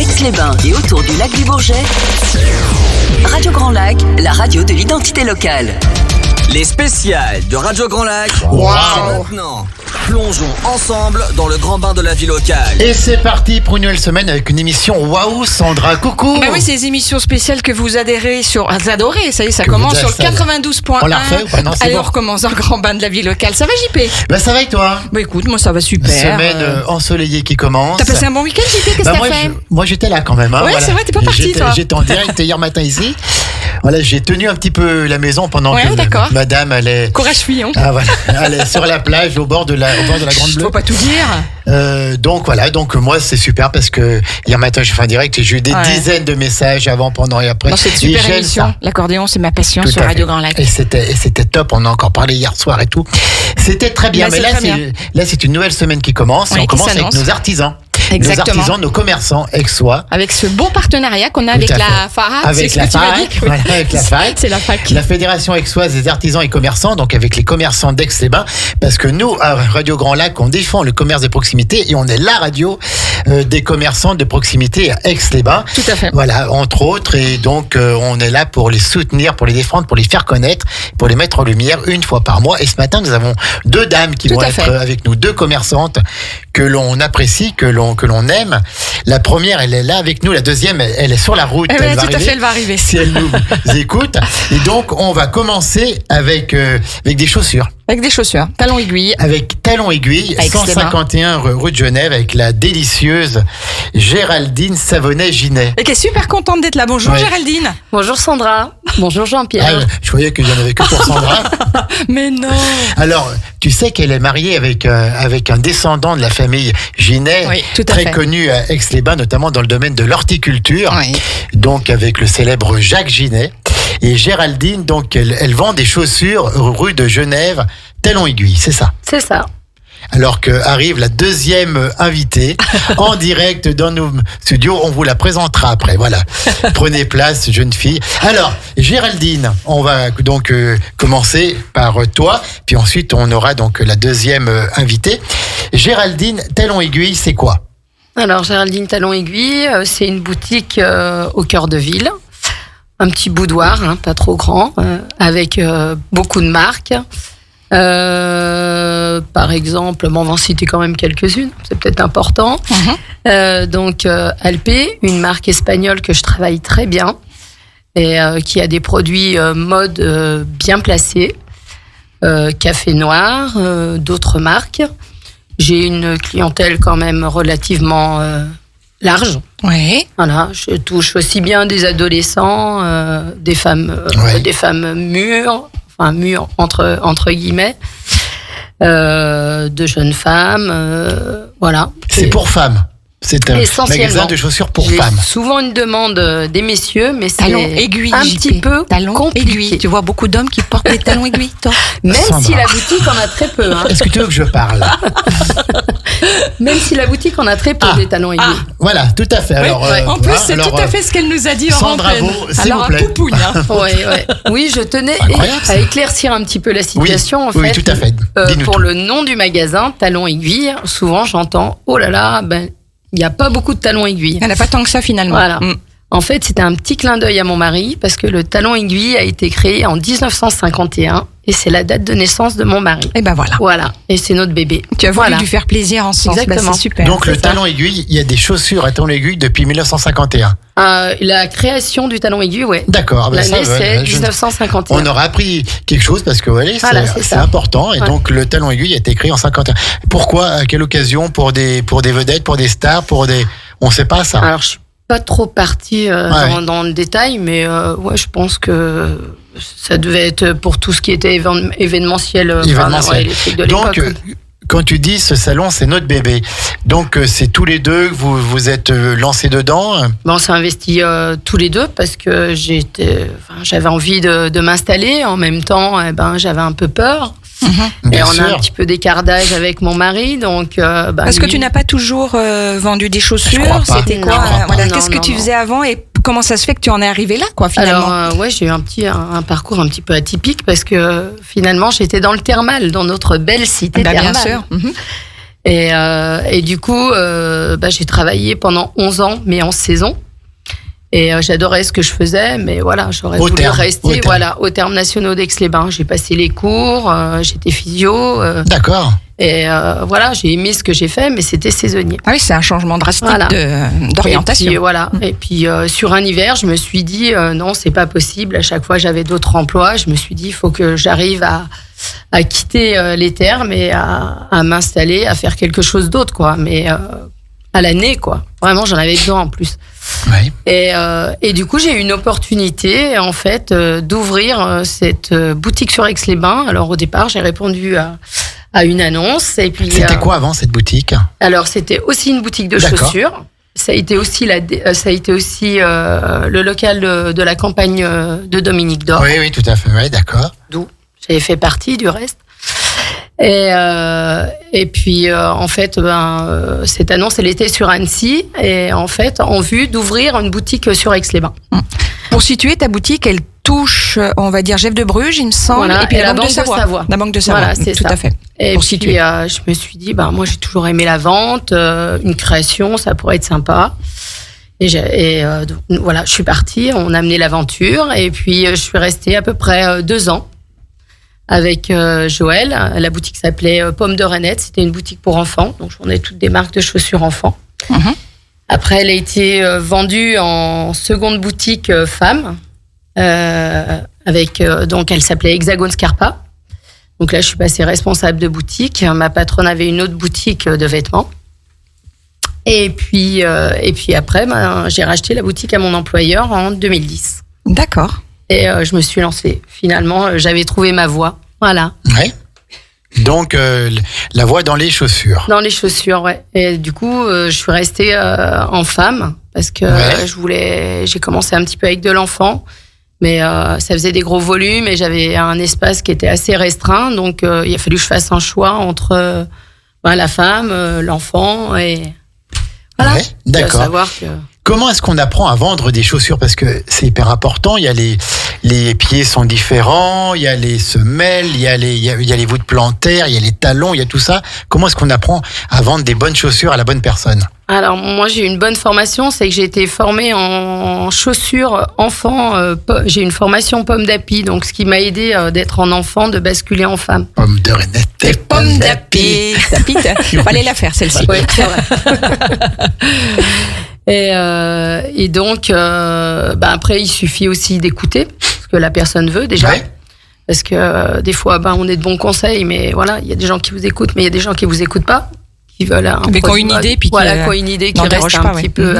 Aix-les-Bains et autour du lac du Bourget, Radio Grand Lac, la radio de l'identité locale. Les spéciales de Radio Grand Lac. Wow. C'est maintenant. Plongeons ensemble dans le grand bain de la vie locale. Et c'est parti pour une nouvelle semaine avec une émission Waouh Sandra, coucou. Bah oui, c'est les émissions spéciales que vous adorez vous adorez, ça y est, ça Que commence vous sur le 92.1. On la refait ou pas? Non, c'est Allez, bon. on recommence dans le grand bain de la vie locale. Ça va, JP? Bah ça va et toi? Bah écoute, moi ça va super. Semaine ensoleillée qui commence. T'as passé un bon week-end, JP? Qu'est-ce que moi, t'as fait? moi j'étais là quand même. Hein, Ouais, c'est vrai, t'es pas parti, toi. J'étais en direct hier matin ici. Voilà, j'ai tenu un petit peu la maison pendant Ouais, que d'accord. madame allait. Courage Fillon. Ah voilà, elle est sur la plage au bord de la Grande Bleue. Faut pas tout dire. Donc voilà, donc moi c'est super parce que hier matin j'ai fait un direct et j'ai eu des dizaines de messages avant, pendant et après. Dans cette Et super j'aime émission, ça. l'accordéon c'est ma passion Tout sur à Radio fait. Grand Lac. Et c'était top, on a encore parlé hier soir et tout. C'était très bien, Bah, mais c'est très là c'est une nouvelle semaine qui commence. Oui, Et on qui commence avec s'annonce. nos artisans. Exactement. Nos artisans, nos commerçants aixois. Avec ce beau partenariat qu'on a avec Tout à la fait. FARAC. Avec c'est ce la que tu m'as FARAC, dit. voilà, avec la FARAC. C'est la fac. La Fédération aixoise des artisans et commerçants, donc avec les commerçants d'Aix-les-Bains, parce que nous, à Radio Grand Lac, on défend le commerce de proximité et on est la radio des commerçants de proximité à Aix-les-Bains. Tout à fait. Voilà, entre autres, et donc on est là pour les soutenir, pour les défendre, pour les faire connaître, pour les mettre en lumière une fois par mois. Et ce matin, nous avons deux dames qui Tout vont à être fait. avec nous, deux commerçantes que l'on apprécie, que l'on aime. La première, elle est là avec nous, la deuxième, elle est sur la route. Eh ouais, Elle va tout à arriver. fait, elle va arriver. Si elle nous écoute. Et donc, on va commencer avec des chaussures. Avec des chaussures, talons aiguilles. Avec talons aiguilles, Avec 151 rue de Genève, avec la délicieuse Géraldine Savonnet-Ginet. Et qui est super contente d'être là. Bonjour Ouais. Géraldine. Bonjour Sandra, bonjour Ah, Jean-Pierre. je croyais qu'il n'y en avait que pour Sandra. Mais non. Alors, tu sais qu'elle est mariée avec un descendant de la famille Ginet, Oui, tout à très fait. connu à Aix-les-Bains, notamment dans le domaine de l'horticulture. Oui. Donc, avec le célèbre Jacques Ginet. Et Géraldine, donc, elle vend des chaussures rue de Genève, talons aiguilles, c'est ça. C'est ça. Alors que arrive la deuxième invitée en direct dans nos studios. On vous la présentera après. Voilà. Prenez place, jeune fille. Alors, Géraldine, on va donc commencer par toi. Puis ensuite, on aura donc la deuxième invitée. Géraldine, talons aiguilles, c'est quoi? Alors Géraldine Talon Aiguille, c'est une boutique au cœur de ville. Un petit boudoir, hein, pas trop grand, avec beaucoup de marques. Par exemple, bon, on va en citer quand même quelques-unes, c'est peut-être important. Donc Alpé, une marque espagnole que je travaille très bien et qui a des produits mode bien placés. Café Noir, d'autres marques. J'ai une clientèle quand même relativement large. Oui. Voilà, je touche aussi bien des adolescents, des femmes mûres, enfin mûres entre guillemets, de jeunes femmes, voilà. C'est pour femmes. C'est un Essentiellement. magasin de chaussures pour J'ai femmes. souvent une demande des messieurs, mais c'est Talons aiguilles. un JP. petit peu talons compliqué. aiguilles. Tu vois beaucoup d'hommes qui portent des talons aiguilles, toi. Même Sandra. si la boutique en a très peu. Hein. Est-ce que tu veux que je parle? Même si la boutique en a très peu des talons aiguilles. Voilà, tout à fait. Alors, Oui, en plus, voilà, c'est alors, tout à fait ce qu'elle nous a dit en Sandra antenne. Beau, s'il Alors, vous plaît. un poupougne, hein. Ouais. Oui, je tenais Incroyable, ça. à éclaircir un petit peu la situation. en oui, fait. tout à fait. Dis-nous Pour tout. le nom du magasin, Talons Aiguilles, souvent j'entends, oh là là, il n'y a pas beaucoup de talons aiguilles. Elle n'a pas tant que ça finalement. Voilà. Mm. En fait, c'était un petit clin d'œil à mon mari parce que le talon aiguille a été créé en 1951 et c'est la date de naissance de mon mari. Et ben voilà. Voilà, et c'est notre bébé. Tu as voulu Voilà. lui faire plaisir en ce sens. Exactement. Bah, c'est super. Donc, le c'est ça. talon aiguille, il y a des chaussures à talon aiguille depuis 1951. La création du talon aiguille, ouais. D'accord. Ah ben ça, L'année, c'est je- 1951. On aura appris quelque chose parce que voilà, Voilà, c'est c'est ça. important. Et Ouais. donc, le talon aiguille a été créé en 51. Pourquoi? À quelle occasion? Pour des vedettes, pour des stars, pour des... On ne sait pas ça. Alors, je suis pas trop partie Ouais. dans le détail, mais ouais, je pense que ça devait être pour tout ce qui était événementiel. Événementiel. Les trucs de Donc, l'époque. quand tu dis ce salon, c'est notre bébé. Donc, c'est tous les deux que vous êtes lancés dedans. On s'est investi tous les deux parce que j'avais envie de m'installer. En même temps, j'avais un peu peur. Et Bien on sûr. a un petit peu d'écart d'âge avec mon mari, donc. Parce que lui- tu n'as pas toujours vendu des Je chaussures. crois pas. C'était quoi Non, je crois voilà, pas. qu'est-ce Non, que tu non. faisais avant et comment ça se fait que tu en es arrivé là, quoi, finalement? Alors, ouais, j'ai eu un parcours un petit peu atypique parce que finalement, j'étais dans le thermal, dans notre belle cité Bah, bien thermale. sûr. Mhm. Et du coup, j'ai travaillé pendant 11 ans, mais en saison. Et j'adorais ce que je faisais, mais voilà, j'aurais voulu rester aux termes nationaux d'Aix-les-Bains. J'ai passé les cours, j'étais physio. D'accord. Et voilà, j'ai aimé ce que j'ai fait, mais c'était saisonnier. Ah oui, c'est un changement drastique d'orientation. Et puis sur un hiver, je me suis dit non, c'est pas possible. À chaque fois, j'avais d'autres emplois. Je me suis dit, il faut que j'arrive à quitter les termes et à m'installer, à faire quelque chose d'autre, quoi. Mais à l'année, quoi. Vraiment, j'en avais besoin en plus. Oui. Et du coup, j'ai eu une opportunité, en fait, d'ouvrir cette boutique sur Aix-les-Bains. Alors, au départ, j'ai répondu à une annonce. Et puis, c'était quoi avant cette boutique? Alors, c'était aussi une boutique de chaussures. Ça a été aussi, le local de la campagne de Dominique Dor. Oui, tout à fait. Oui, d'accord. D'où j'avais fait partie du reste. Et puis, en fait, cette annonce, elle était sur Annecy. Et en fait, en vue d'ouvrir une boutique sur Aix-les-Bains. Pour situer ta boutique, elle touche, on va dire, Jeff de Bruges, il me semble, voilà, et puis la Banque de Savoie. La Banque de Savoie, voilà, c'est tout ça. à fait. Et pour puis, situer. je me suis dit, moi, j'ai toujours aimé la vente, une création, ça pourrait être sympa. Donc, voilà, je suis partie, on a mené l'aventure, et puis je suis restée à peu près 2 ans avec Joël. La boutique s'appelait Pomme de Renette, c'était une boutique pour enfants, donc on avait toutes des marques de chaussures enfants. Mm-hmm. Après, elle a été vendue en seconde boutique femme. Donc elle s'appelait Hexagone Scarpa. Donc là, je suis passée responsable de boutique. Ma patronne avait une autre boutique de vêtements. Et puis après, j'ai racheté la boutique à mon employeur en 2010. D'accord. Et je me suis lancée. Finalement, j'avais trouvé ma voie. Voilà. Oui. Donc, la voie dans les chaussures. Dans les chaussures, ouais. Et du coup, je suis restée en femme parce que j'ai commencé un petit peu avec de l'enfant. Mais ça faisait des gros volumes et j'avais un espace qui était assez restreint. Donc, il a fallu que je fasse un choix entre la femme, l'enfant et... Voilà. Ouais, d'accord. Savoir que... Comment est-ce qu'on apprend à vendre des chaussures? Parce que c'est hyper important. Il y a les pieds sont différents, il y a les semelles, il y a les voûtes plantaires, il y a les talons, il y a tout ça. Comment est-ce qu'on apprend à vendre des bonnes chaussures à la bonne personne? Alors, moi, j'ai eu une bonne formation. C'est que j'ai été formée en chaussures enfant. J'ai une formation pomme d'api. Donc, ce qui m'a aidé d'être en enfant, de basculer en femme. Pomme de Renette. Des pommes d'api. Fallait la faire, celle-ci. Oui, c'est vrai. Et donc, après, il suffit aussi d'écouter ce que la personne veut déjà. Ouais. Parce que des fois, on est de bons conseils, mais voilà, il y a des gens qui vous écoutent, mais il y a des gens qui vous écoutent pas, qui veulent qui ont une idée, puis qui ont une idée qui reste un petit peu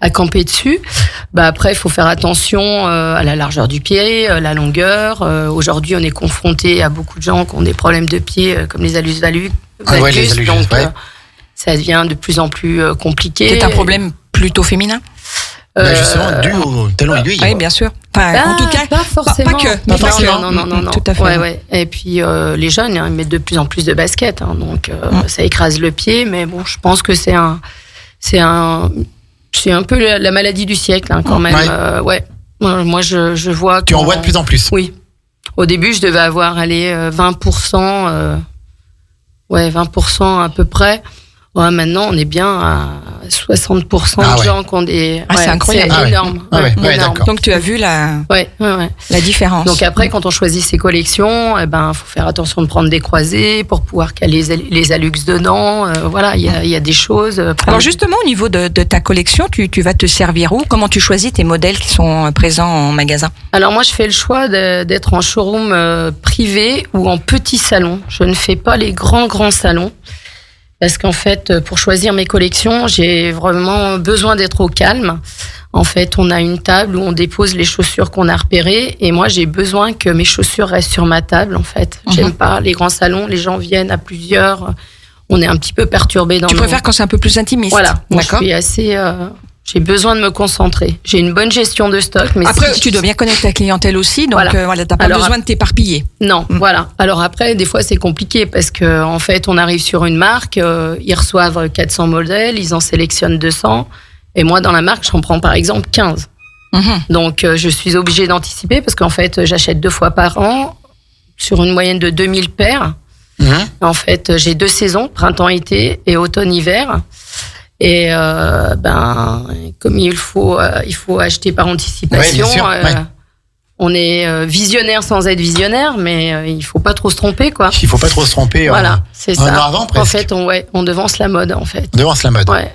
à camper dessus. Après, il faut faire attention à la largeur du pied, la longueur. Aujourd'hui, on est confronté à beaucoup de gens qui ont des problèmes de pied, comme les allus valgus. Donc, ça devient de plus en plus compliqué. C'est un problème plutôt féminin? Justement, dû au talon aiguille. Oui, bien sûr. En tout cas, pas forcément. Pas que. Non. Tout à fait. Ouais. Et puis, les jeunes, ils mettent de plus en plus de baskets. Donc, ça écrase le pied. Mais bon, je pense que c'est un peu la maladie du siècle, quand même. Ouais. Moi, je vois que... Tu en vois de plus en plus. Oui. Au début, je devais avoir 20%. 20% à peu près. Ouais, maintenant, on est bien à 60% de gens qui ont des... c'est incroyable. C'est énorme. D'accord. Donc, tu as vu la différence. Donc, après, quand on choisit ses collections, faut faire attention de prendre des croisés pour pouvoir caler les alux dedans. Il y a des choses. Alors, justement, au niveau de ta collection, tu vas te servir où? Comment tu choisis tes modèles qui sont présents en magasin? Alors, moi, je fais le choix d'être en showroom privé ou en petit salon. Je ne fais pas les grands salons. Parce qu'en fait, pour choisir mes collections, j'ai vraiment besoin d'être au calme. En fait, on a une table où on dépose les chaussures qu'on a repérées. Et moi, j'ai besoin que mes chaussures restent sur ma table, en fait. J'aime pas les grands salons. Les gens viennent à plusieurs. On est un petit peu perturbé dans Tu préfères quand c'est un peu plus intimiste? Voilà. Moi, d'accord. Je suis assez... j'ai besoin de me concentrer. J'ai une bonne gestion de stock. Mais après, tu dois bien connaître ta clientèle aussi, donc t'as pas besoin de t'éparpiller. Non, voilà. Alors après, des fois, c'est compliqué parce que en fait, on arrive sur une marque, ils reçoivent 400 modèles, ils en sélectionnent 200, et moi, dans la marque, j'en prends par exemple 15. Donc, je suis obligée d'anticiper parce qu'en fait, j'achète 2 fois par an sur une moyenne de 2000 paires. En fait, j'ai 2 saisons, printemps-été et automne-hiver. Et comme il faut acheter par anticipation. Ouais, bien sûr, ouais. On est visionnaire sans être visionnaire, mais il faut pas trop se tromper, quoi. Il faut pas trop se tromper. Voilà, c'est ça. Avant, presque. En fait, on devance la mode, en fait. On devance la mode. Ouais.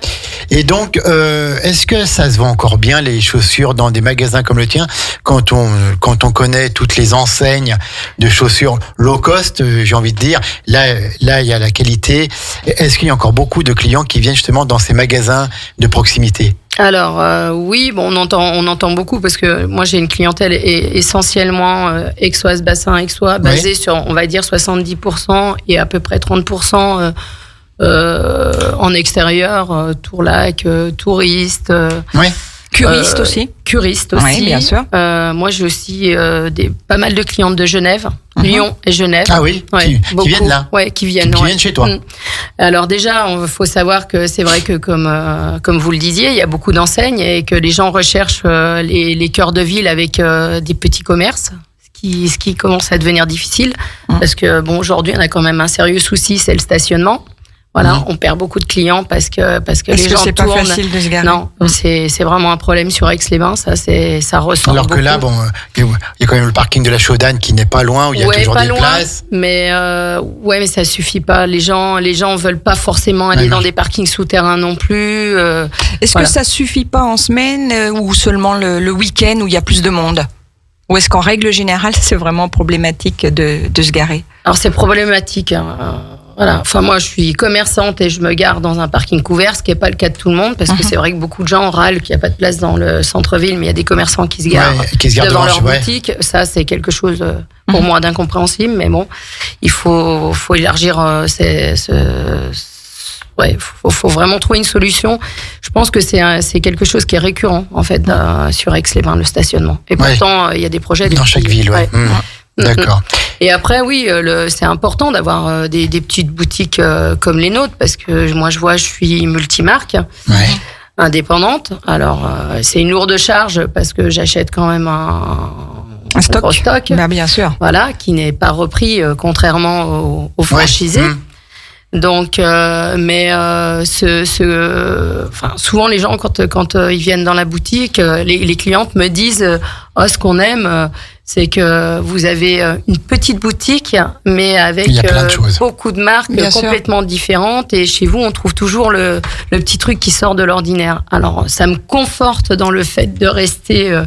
Et donc, est-ce que ça se vend encore bien, les chaussures, dans des magasins comme le tien, quand on connaît toutes les enseignes de chaussures low cost, j'ai envie de dire, là, il y a la qualité. Est-ce qu'il y a encore beaucoup de clients qui viennent justement dans ces magasins de proximité? Alors oui, bon, on entend beaucoup parce que moi j'ai une clientèle essentiellement aixoise, bassin aixois, basée sur, on va dire, 70% et à peu près 30% en extérieur, Tourlac, touristes. Curistes aussi. Curistes aussi. Oui, bien sûr. Moi, j'ai aussi pas mal de clientes de Genève, Lyon et Genève. Ah oui, ouais, qui viennent là. Ouais, qui viennent chez toi. Alors déjà, il faut savoir que c'est vrai que comme vous le disiez, il y a beaucoup d'enseignes et que les gens recherchent les cœurs de ville avec des petits commerces. Ce qui commence à devenir difficile parce que bon, aujourd'hui, on a quand même un sérieux souci, c'est le stationnement. Voilà, on perd beaucoup de clients parce que les gens c'est tournent. Pas facile de se garer. Non, c'est vraiment un problème sur Aix-les-Bains. Ça ressort. Alors beaucoup. que là, bon, il y a quand même le parking de la Chaudane qui n'est pas loin, où il y a toujours des places. Mais mais ça suffit pas. Les gens veulent pas forcément aller dans des parkings souterrains non plus. Est-ce que ça suffit pas en semaine ou seulement le week-end où il y a plus de monde? Ou est-ce qu'en règle générale, c'est vraiment problématique de se garer? Alors c'est problématique. Voilà. Enfin, moi, je suis commerçante et je me gare dans un parking couvert, ce qui n'est pas le cas de tout le monde, parce que c'est vrai que beaucoup de gens râlent qu'il n'y a pas de place dans le centre-ville, mais il y a des commerçants qui se garent devant leur boutique. Ça, c'est quelque chose, pour moi, d'incompréhensible, mais bon, il faut élargir faut vraiment trouver une solution. Je pense que c'est quelque chose qui est récurrent, en fait, sur Aix-les-Bains, le stationnement. Et pourtant, il y a des projets... Dans chaque ville, ouais. D'accord. Et après, oui, c'est important d'avoir des petites boutiques comme les nôtres, parce que moi, je suis multimarque, indépendante. Alors, c'est une lourde charge parce que j'achète quand même un stock. Bah, bien sûr. Voilà, qui n'est pas repris, contrairement aux franchisés. Donc, souvent les gens quand ils viennent dans la boutique, les clientes me disent ce qu'on aime, c'est que vous avez une petite boutique, mais avec beaucoup de marques complètement différentes. Et chez vous, on trouve toujours le petit truc qui sort de l'ordinaire. Alors, ça me conforte dans le fait de rester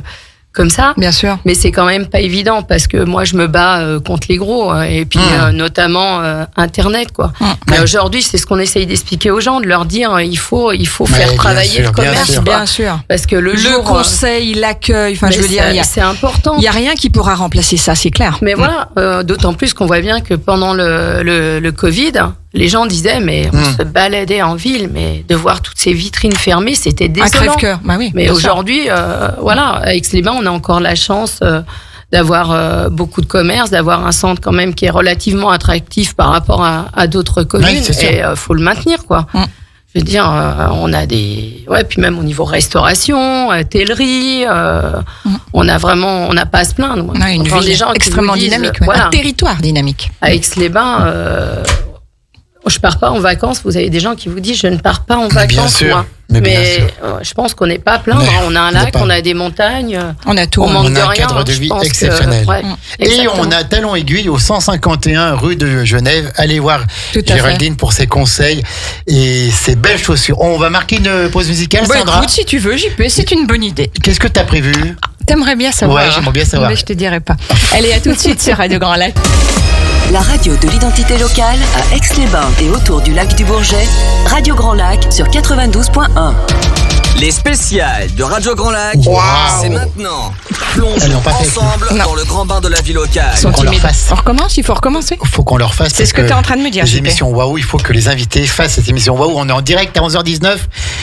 comme ça. Bien sûr. Mais c'est quand même pas évident parce que moi, je me bats contre les gros et puis notamment Internet, quoi. Mais aujourd'hui, c'est ce qu'on essaye d'expliquer aux gens, de leur dire il faut faire travailler le commerce. Bien sûr. Parce que le conseil, l'accueil, enfin, je veux dire, c'est important. Il y a rien qui pourra remplacer ça, c'est clair. Mais voilà, d'autant plus qu'on voit bien que pendant le Covid, les gens disaient, mais on se baladait en ville, mais de voir toutes ces vitrines fermées, c'était désolant. Un crève-cœur, bah oui. Mais aujourd'hui, à Aix-les-Bains, on a encore la chance d'avoir beaucoup de commerces, d'avoir un centre quand même qui est relativement attractif par rapport à d'autres communes. Et faut le maintenir, quoi. Je veux dire, on a des... Ouais, puis même au niveau restauration, hôtellerie, on n'a pas à se plaindre. On a une ville des gens extrêmement dynamique. Un territoire dynamique. À Aix-les-Bains... je pars pas en vacances. Vous avez des gens qui vous disent je ne pars pas en vacances. Bien sûr. Moi. Mais je pense qu'on n'est pas à plaindre. On a un lac, on a des montagnes. On a tout. On manque on de a un rien. cadre de vie exceptionnel. Et on a talon aiguille au 151 rue de Genève. Allez voir Géraldine pour ses conseils et ses belles chaussures. On va marquer une pause musicale, Sandra. Écoute, si tu veux, JP, c'est une bonne idée. Qu'est-ce que tu as prévu? T'aimerais bien savoir. Ouais, j'aimerais bien savoir. Mais je te dirai pas. Allez, à tout de suite sur Radio Grand Lac. La radio de l'identité locale à Aix-les-Bains et autour du lac du Bourget, Radio Grand Lac sur 92.1. Les spéciales de Radio Grand Lac, c'est maintenant. Plongeons ensemble dans le grand bain de la vie locale. On recommence, il faut recommencer. Il faut qu'on leur fasse. C'est ce que tu es en train de me dire. Les émissions Waouh, il faut que les invités fassent cette émission Waouh. On est en direct à 11h19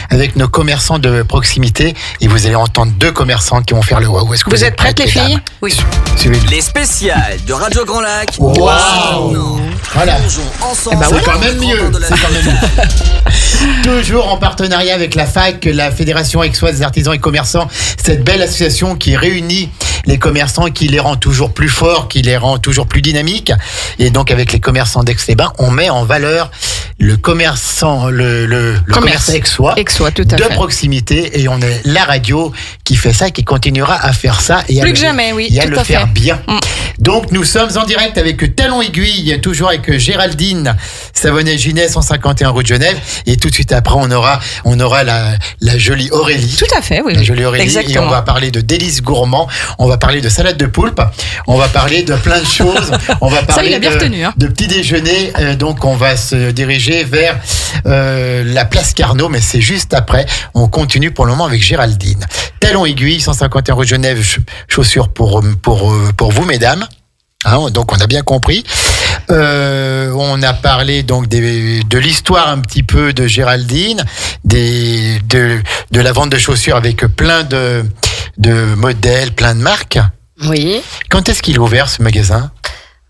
avec nos commerçants de proximité et vous allez entendre 2 commerçants qui vont faire le Waouh. Est-ce que vous êtes prêtes, les filles? Oui. Les spéciales de Radio Grand Lac. Waouh. Voilà. Ensemble. C'est quand même mieux. Toujours en partenariat avec la FAC, la Fédération Aixoise des artisans et commerçants, cette belle association qui réunit les commerçants, qui les rend toujours plus forts, qui les rend toujours plus dynamiques. Et donc avec les commerçants d'Aix-les-Bains, on met en valeur le commerçant, le commerce aixois, tout à de fait. proximité, et on est la radio qui fait ça, qui continuera à faire ça et Plus que jamais, oui, et à tout le à faire fait. bien. Donc nous sommes en direct avec Talon Aiguille, toujours avec Géraldine Savonnet-Ginet, 151 rue de Genève, et tout de suite après on aura la jolie Aurélie. Tout à fait, oui. La jolie Aurélie, Exactement. et on va parler de délices gourmands, on va parler de salade de poulpe, on va parler de plein de choses, on va parler il a bien retenu, hein. de petit déjeuner, donc on va se diriger vers la place Carnot, mais c'est juste après. On continue pour le moment avec Géraldine. Talon Aiguille, 151 rue de Genève, chaussures pour vous, mesdames. Hein, donc on a bien compris. On a parlé donc de l'histoire un petit peu de Géraldine, de la vente de chaussures avec plein de modèles, plein de marques. Oui. Quand est-ce qu'il est ouvert, ce magasin?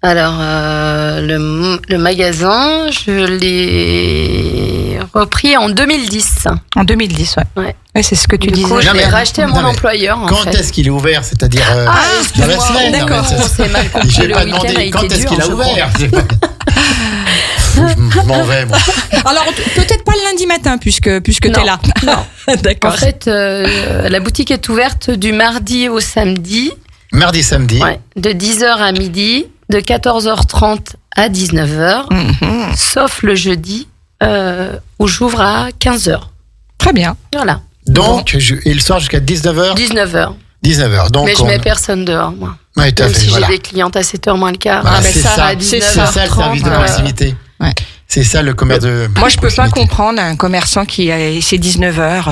Alors, le magasin, je l'ai repris en 2010. En 2010, ouais. Ouais. Ouais, c'est ce que tu Du disais. coup, je Non, l'ai mais- racheté à non, mon mais employeur, en Quand fait. est-ce qu'il est ouvert? C'est-à-dire dans la excuse-moi, semaine. d'accord, Non, mais on s'est mal compris. J'ai Le pas week-end a demandé été quand est-ce dur, qu'il a je ouvert. Je m'en vais, moi. Alors, peut-être pas le lundi matin, puisque t'es Non. là. Non. En D'accord. fait, la boutique est ouverte du mardi au samedi, Mardi, samedi. de 10h à midi, de 14h30 à 19h, Mhm. sauf le jeudi, où j'ouvre à 15h. Très bien. Voilà, Donc, il sort jusqu'à 19h. 19h. 19h. Donc, Mais je mets personne dehors, moi. Oui, tout à Même fait, si voilà. j'ai des clientes à 7h moins le quart. Voilà, mais c'est ça, ça, à c'est 19h30, ça le service de proximité. Ouais. C'est ça le commerce de Moi, je peux pas proximité. comprendre un commerçant c'est 19h,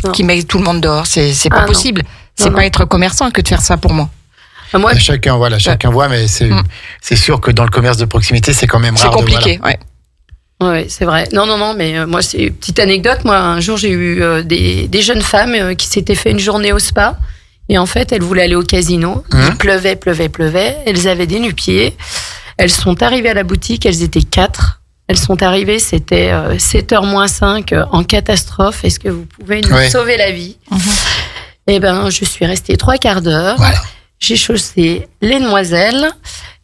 Non. qui met tout le monde dehors. C'est pas Ah, non. possible. C'est Non, pas non. être commerçant que de faire ça pour moi. Moi, Chacun voit, mais c'est sûr que dans le commerce de proximité, c'est quand même C'est rare. compliqué, ouais. oui, c'est vrai. Non, mais moi, c'est une petite anecdote. Moi, un jour, j'ai eu des jeunes femmes qui s'étaient fait une journée au spa. Et en fait, elles voulaient aller au casino. Il pleuvait. Elles avaient des nu-pieds. Elles sont arrivées à la boutique. Elles étaient 4. Elles sont arrivées, c'était 7h moins 5 en catastrophe. Est-ce que vous pouvez nous sauver la vie? Eh ben, je suis restée 3 quarts d'heure. Voilà. J'ai chaussé les demoiselles.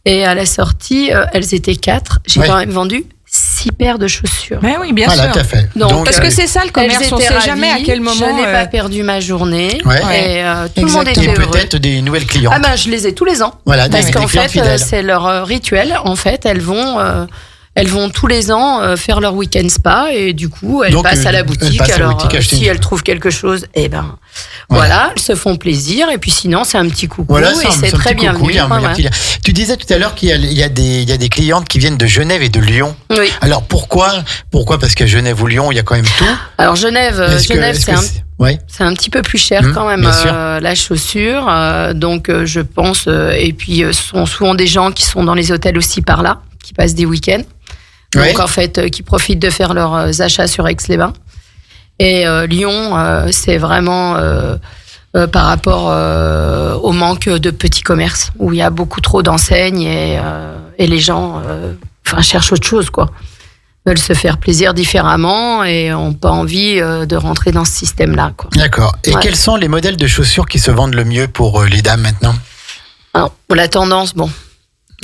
Et à la sortie, elles étaient 4. J'ai quand même vendu 6 paires de chaussures. Mais oui, bien Voilà, sûr. tout à fait. Donc, Parce que c'est ça le commerce, Elles on étaient sait ravies, jamais à quel moment. Je n'ai pas perdu ma journée. Ouais. Et tout le monde et était heureux. peut-être des nouvelles clientes. Ah ben, je les ai tous les ans. Voilà, Parce des qu'en clientes fait, fidèles. c'est leur rituel. En fait, elles vont tous les ans faire leur week-end spa et du coup, elles Donc, passent à la elles boutique. passent à la Alors, boutique acheter si une- elles trouvent quelque chose, eh ben, voilà, elles se font plaisir. Et puis sinon, c'est un petit coucou Voilà, et c'est un très petit coucou, bienvenu. il y a un Ouais, petit- Tu disais tout à l'heure qu'il y a des clientes qui viennent de Genève et de Lyon. ouais. Oui. Alors pourquoi Parce qu'à Genève ou Lyon, il y a quand même tout. Alors Genève, Ouais. c'est un petit peu plus cher quand même bien sûr. la chaussure. Donc je pense et puis ce sont souvent des gens qui sont dans les hôtels aussi par là, qui passent des week-ends. Donc Ouais. en fait qui profitent de faire leurs achats sur Aix-les-Bains. Et Lyon, c'est vraiment par rapport au manque de petits commerces où il y a beaucoup trop d'enseignes et les gens cherchent autre chose quoi. Veulent se faire plaisir différemment et n'ont pas envie de rentrer dans ce système-là. Quoi. D'accord. Et Ouais. quels sont les modèles de chaussures qui se vendent le mieux pour les dames maintenant? Alors, pour la tendance, bon.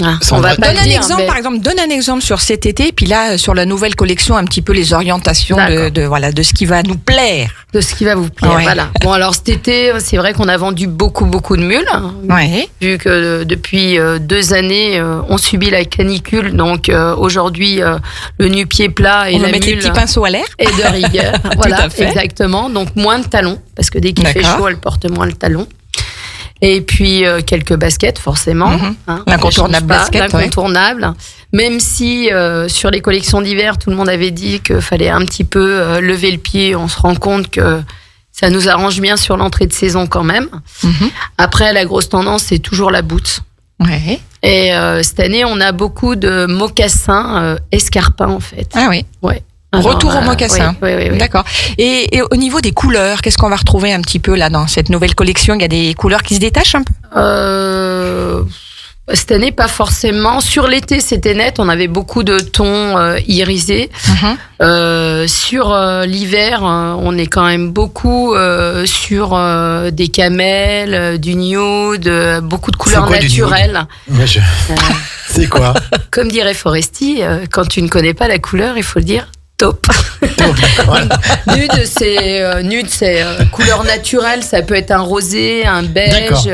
Hein, Sans on va doute. pas Donne le un dire, exemple, mais- par exemple, donne un exemple sur cet été, puis là, sur la nouvelle collection, un petit peu les orientations D'accord. de ce qui va nous plaire. de ce qui va vous plaire. Ouais. Voilà. Bon, alors cet été, c'est vrai qu'on a vendu beaucoup de mules, Ouais. vu que depuis 2 années, on subit la canicule. Donc aujourd'hui, le nu-pied plat et On va la mettre les mule petits pinceaux à l'air. est de rigueur. Voilà, à fait. exactement. Donc moins de talons, parce que dès qu'il fait D'accord. chaud, elle porte moins le talon. Et puis quelques baskets, forcément. Mhm. Hein, L'incontournable on change pas, basket, ouais. l'incontournable. Même si sur les collections d'hiver, tout le monde avait dit qu'il fallait un petit peu lever le pied, on se rend compte que ça nous arrange bien sur l'entrée de saison quand même. Mhm. Après, la grosse tendance, c'est toujours la boot. Ouais. Et cette année, on a beaucoup de mocassins escarpins, en fait. Ah oui. Ouais. Retour au mocassin. Oui. D'accord. Et au niveau des couleurs, qu'est-ce qu'on va retrouver un petit peu là dans cette nouvelle collection? Il y a des couleurs qui se détachent un peu? cette année, pas forcément. Sur l'été, c'était net. On avait beaucoup de tons irisés. Sur l'hiver, on est quand même beaucoup sur des camels, du nude, beaucoup de couleurs naturelles. C'est quoi? Comme dirait Foresti, quand tu ne connais pas la couleur, il faut le dire top. Voilà. Nude, c'est couleur naturelle. Ça peut être un rosé, un beige.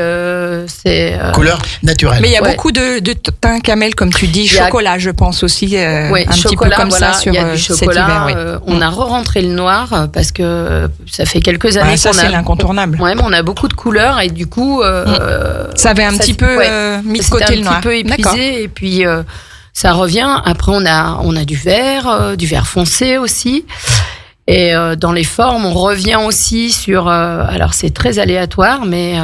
Couleur naturelle. Mais il y a beaucoup de teint camel, comme tu dis, chocolat, je pense aussi. Oui, un chocolat, petit peu comme voilà, ça sur il y a du cet chocolat. hiver. On a re-rentré le noir parce que ça fait quelques années Ça, qu'on c'est l'incontournable. Ouais, mais on a beaucoup de couleurs et du coup, ça avait un petit peu mis de côté le noir. Un petit peu épuisé et puis ça revient. Après, on a du vert foncé aussi. Et dans les formes, on revient aussi sur. Alors, c'est très aléatoire, mais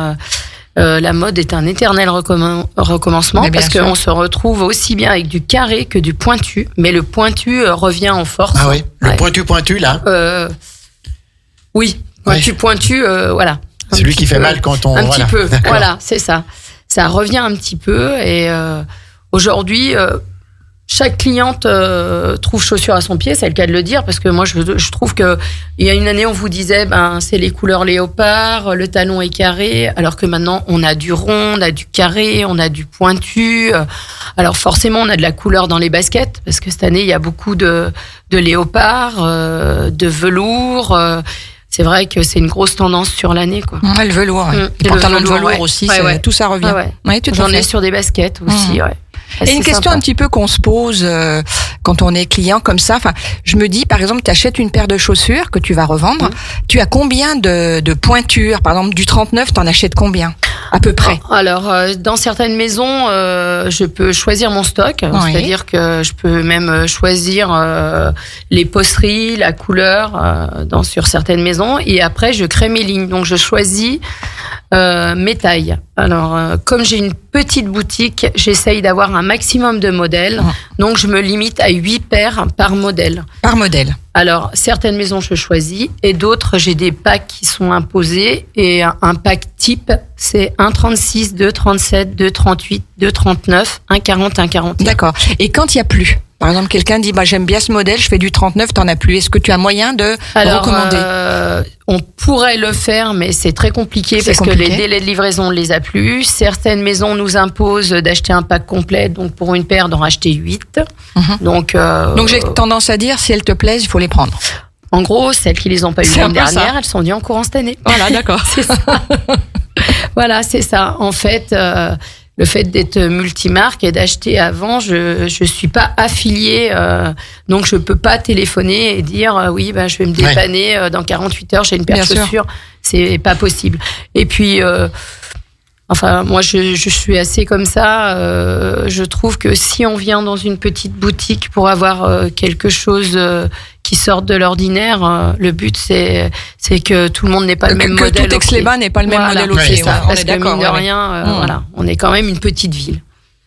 la mode est un éternel recommencement parce qu'on se retrouve aussi bien avec du carré que du pointu. Mais le pointu revient en force. Ah oui, le pointu là. Oui, pointu, voilà. Celui qui fait mal quand on. Un petit peu, voilà, c'est ça. Ça revient un petit peu et aujourd'hui. Chaque cliente trouve chaussure à son pied, c'est le cas de le dire, parce que moi je trouve que il y a une année on vous disait c'est les couleurs léopard, le talon est carré, alors que maintenant on a du rond, on a du carré, on a du pointu. Alors forcément on a de la couleur dans les baskets, parce que cette année il y a beaucoup de léopard, de velours. C'est vrai que c'est une grosse tendance sur l'année, quoi. Le velours, les pantalons de velours aussi, tout ça revient. J'en ai sur des baskets aussi, Et une question un petit peu qu'on se pose quand on est client comme ça. Enfin, je me dis, par exemple, tu achètes une paire de chaussures que tu vas revendre. Tu as combien de pointures? Par exemple, du 39, tu en achètes combien à peu près? Alors, dans certaines maisons, je peux choisir mon stock. C'est-à-dire que je peux même choisir les posteries, la couleur sur certaines maisons. Et après, je crée mes lignes. Donc, je choisis mes tailles. Alors, comme j'ai une petite boutique, j'essaye d'avoir un maximum de modèles. Donc, je me limite à 8 paires par modèle. Par modèle. Alors, certaines maisons, je choisis. Et d'autres, j'ai des packs qui sont imposés. Et un pack type, c'est 1,36, 2,37, 2,38, 2,39, 1,40, 1,41. D'accord. Et quand il n'y a plus? Par exemple, quelqu'un dit, j'aime bien ce modèle, je fais du 39, t'en as plus. Est-ce que tu as moyen de recommander? On pourrait le faire, mais c'est très compliqué parce que les délais de livraison, on ne les a plus. Certaines maisons nous imposent d'acheter un pack complet, donc pour une paire, d'en racheter 8. Donc j'ai tendance à dire, si elles te plaisent, il faut les prendre. En gros, celles qui les ont pas eu l'année dernière, elles sont venues en courant cette année. Voilà, d'accord. C'est ça. Voilà, c'est ça. En fait, le fait d'être multimarque et d'acheter avant, je suis pas affiliée, donc je peux pas téléphoner et dire je vais me dépanner dans 48 heures, j'ai une paire de chaussures. C'est pas possible. Et puis, moi, je suis assez comme ça. Je trouve que si on vient dans une petite boutique pour avoir quelque chose qui sortent de l'ordinaire. Le but, c'est que tout le monde n'ait pas le même modèle. Que tout Aix-les-Bains n'ait pas le même modèle au pied. On est d'accord. Mine de rien, voilà, on est quand même une petite ville.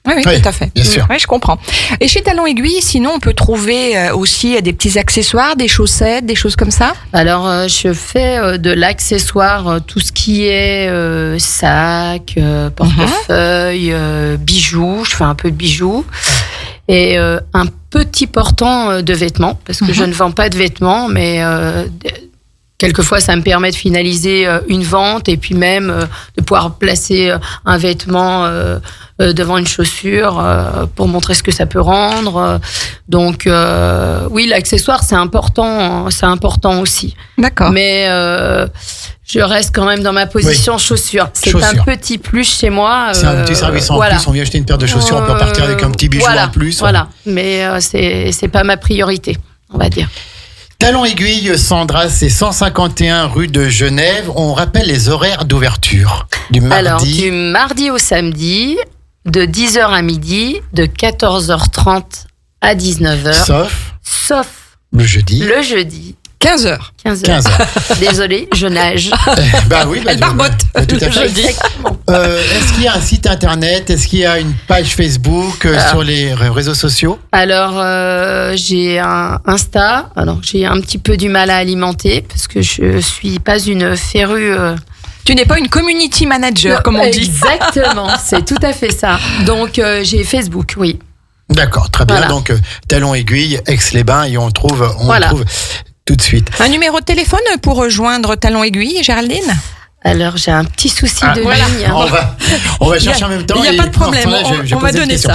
Oui, tout à fait. Bien sûr. Oui, je comprends. Et chez Talon Aiguille, sinon, on peut trouver aussi des petits accessoires, des chaussettes, des choses comme ça? Alors, je fais de l'accessoire, tout ce qui est sac, portefeuille, bijoux. Je fais un peu de bijoux. Et un petit portant de vêtements, parce que je ne vends pas de vêtements, mais quelquefois ça me permet de finaliser une vente et puis même de pouvoir placer un vêtement devant une chaussure pour montrer ce que ça peut rendre. Donc oui, l'accessoire c'est important aussi. D'accord. Mais je reste quand même dans ma position chaussures. C'est un petit plus chez moi. C'est un petit service en plus. On vient acheter une paire de chaussures, on peut repartir avec un petit bijou en plus. Voilà, mais c'est pas ma priorité, on va dire. Talon Aiguille, Sandra, c'est 151 rue de Genève. On rappelle les horaires d'ouverture du mardi. Alors, du mardi au samedi, de 10h à midi, de 14h30 à 19h. Sauf le jeudi. 15h. 15h. Désolée, je nage. Elle barbote. Tout à fait. Est-ce qu'il y a un site internet? Est-ce qu'il y a une page Facebook sur les réseaux sociaux? Alors, j'ai un Insta. Alors, j'ai un petit peu du mal à alimenter parce que je suis pas une férue Tu n'es pas une community manager, comme on dit. Exactement, c'est tout à fait ça. Donc, j'ai Facebook, oui. D'accord, très bien. Voilà. Donc, talon aiguille, Aix-les-Bains, et on trouve Voilà. tout de suite. Un numéro de téléphone pour rejoindre Talon Aiguille, Géraldine? Alors, j'ai un petit souci de voilà. ligne. On va chercher en même temps. Il n'y a pas de problème, on va poser donner ça.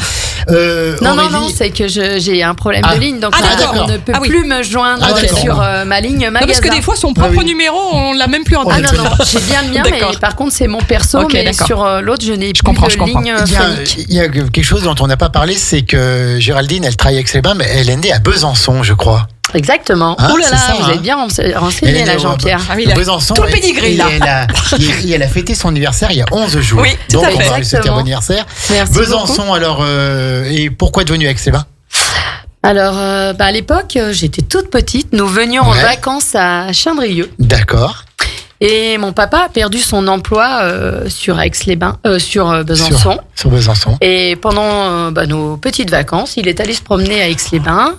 Non, c'est que j'ai un problème de ligne, donc d'accord. on ne peut Ah oui. plus me joindre d'accord. sur ma ligne magasin. Non, parce que des fois, son propre numéro, on l'a même plus en Ah tête. non, j'ai bien le mien, D'accord. mais par contre, c'est mon perso, Ok, mais d'accord. sur l'autre, je n'ai plus comprends, de je comprends. ligne Il y a- phonique. il y a quelque chose dont on n'a pas parlé, c'est que Géraldine, elle travaille avec Aix-les-Bains, mais elle est née à Besançon, je crois. Exactement. Hein, Ouh là c'est là, ça, vous hein. avez bien Elle renseigné est là, née Jean-Pierre. Ah oui, il a Besançon. tout le pédigré, et là. Elle a fêté son anniversaire il y a 11 jours. Oui, tout Donc, à fait. on va lui souhaiter un Exactement. bon anniversaire. Merci Besançon, alors, et pourquoi devenu Aix-les-Bains? Alors, à l'époque, j'étais toute petite. Nous venions en Ouais. vacances à Chindrieux. D'accord. Et mon papa a perdu son emploi sur Aix-les-Bains, sur Besançon. Sur Besançon. Et pendant nos petites vacances, il est allé se promener à Aix-les-Bains.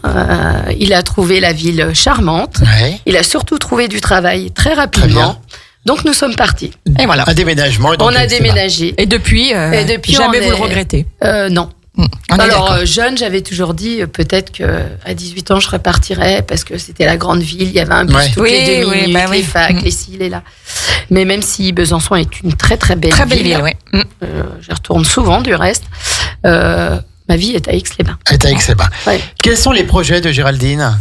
Il a trouvé la ville charmante. Ouais. Il a surtout trouvé du travail très rapidement. bien. Donc nous sommes partis. Et voilà. Un déménagement. et donc On a Aix-les-Bains. déménagé. Et depuis, jamais on vous le est- regrettez. Non. On est Alors d'accord. jeune, j'avais toujours dit peut-être que à 18 ans je repartirais parce que c'était la grande ville, il y avait un bus Ouais. toutes les Oui, 2 oui, minutes, bah oui. les facs, les ci, les là. Mais même si Besançon est une très très belle Très belle ville, oui. je retourne souvent du reste. Ma vie est à Aix-les-Bains. Elle est à Aix-les-Bains. Ouais. Quels sont les projets de Géraldine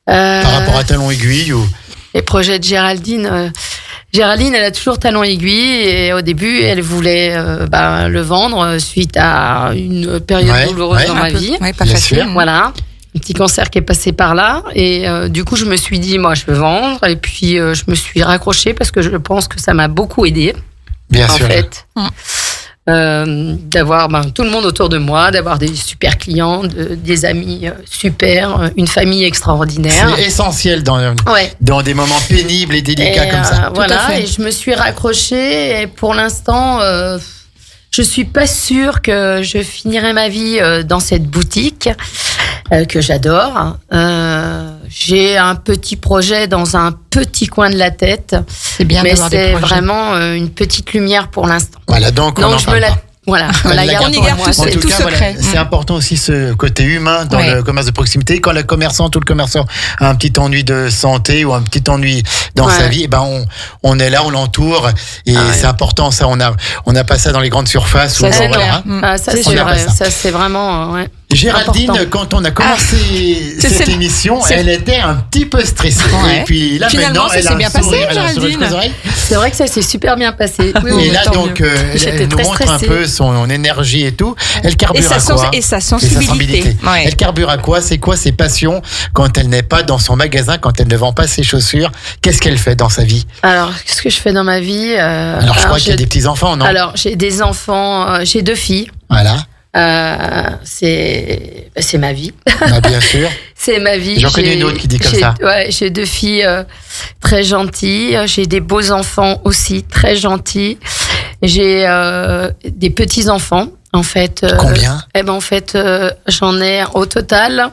par rapport à Talon Aiguille ou... Les projets de Géraldine. Géraldine, elle a toujours talon aiguille et au début, elle voulait le vendre suite à une période Ouais, douloureuse ouais. dans Un ma peu. vie. Ouais, pas Bien facile. sûr. Voilà, un petit cancer qui est passé par là. Et du coup, je me suis dit, moi, je veux vendre. Et puis, je me suis raccrochée parce que je pense que ça m'a beaucoup aidée, Bien en sûr. fait. D'avoir tout le monde autour de moi, d'avoir des super clients, des amis super, une famille extraordinaire. C'est essentiel Ouais. dans des moments pénibles et délicats Et, comme ça. voilà, fait. et je me suis raccrochée et pour l'instant, je suis pas sûre que je finirai ma vie dans cette boutique que j'adore. J'ai un petit projet dans un petit coin de la tête, C'est bien mais d'avoir des c'est projets. vraiment une petite lumière pour l'instant. Voilà, donc on Donc en je me parle la... pas. Voilà, On la la garde on y pour garde moi. tout En c'est tout tout cas, secret. c'est important aussi ce côté humain dans Ouais. le commerce de proximité. Quand le commerçant a un petit ennui de santé ou un petit ennui dans Ouais. sa vie, on est là, on l'entoure et Ah ouais. c'est important. Ça, on n'a pas ça dans les grandes surfaces. Ça, où, c'est voilà, clair. hein. Ah, ça, C'est c'est sûr. vrai, Ça. ça c'est vraiment... ouais. Géraldine, Important. quand on a commencé c'est cette le- émission, c'est- elle était un petit peu stressée. Ouais. Et puis là, Finalement, maintenant, ça elle s'est a un bien passé, sourire, elle a un sourire Géraldine. jusqu'aux oreilles. C'est vrai que ça s'est super bien passé. Oui, Et oui, là, tant donc, mieux. elle J'étais nous très montre un stressée. peu son énergie et tout. Elle Et carbure à quoi sa sensibilité. Ouais. Elle carbure à quoi? C'est quoi ses passions quand elle n'est pas dans son magasin, quand elle ne vend pas ses chaussures? Qu'est-ce qu'elle fait dans sa vie? Alors, qu'est-ce que je fais dans ma vie Alors, je crois qu'il y a des petits-enfants, non? Alors, j'ai des enfants, j'ai 2 filles. Voilà, C'est ma vie. bien sûr. C'est ma vie. J'en connais une autre qui dit comme ça. Ouais, j'ai 2 filles très gentilles. J'ai des beaux enfants aussi très gentils. J'ai des petits enfants. En fait. Combien? En fait, j'en ai au total.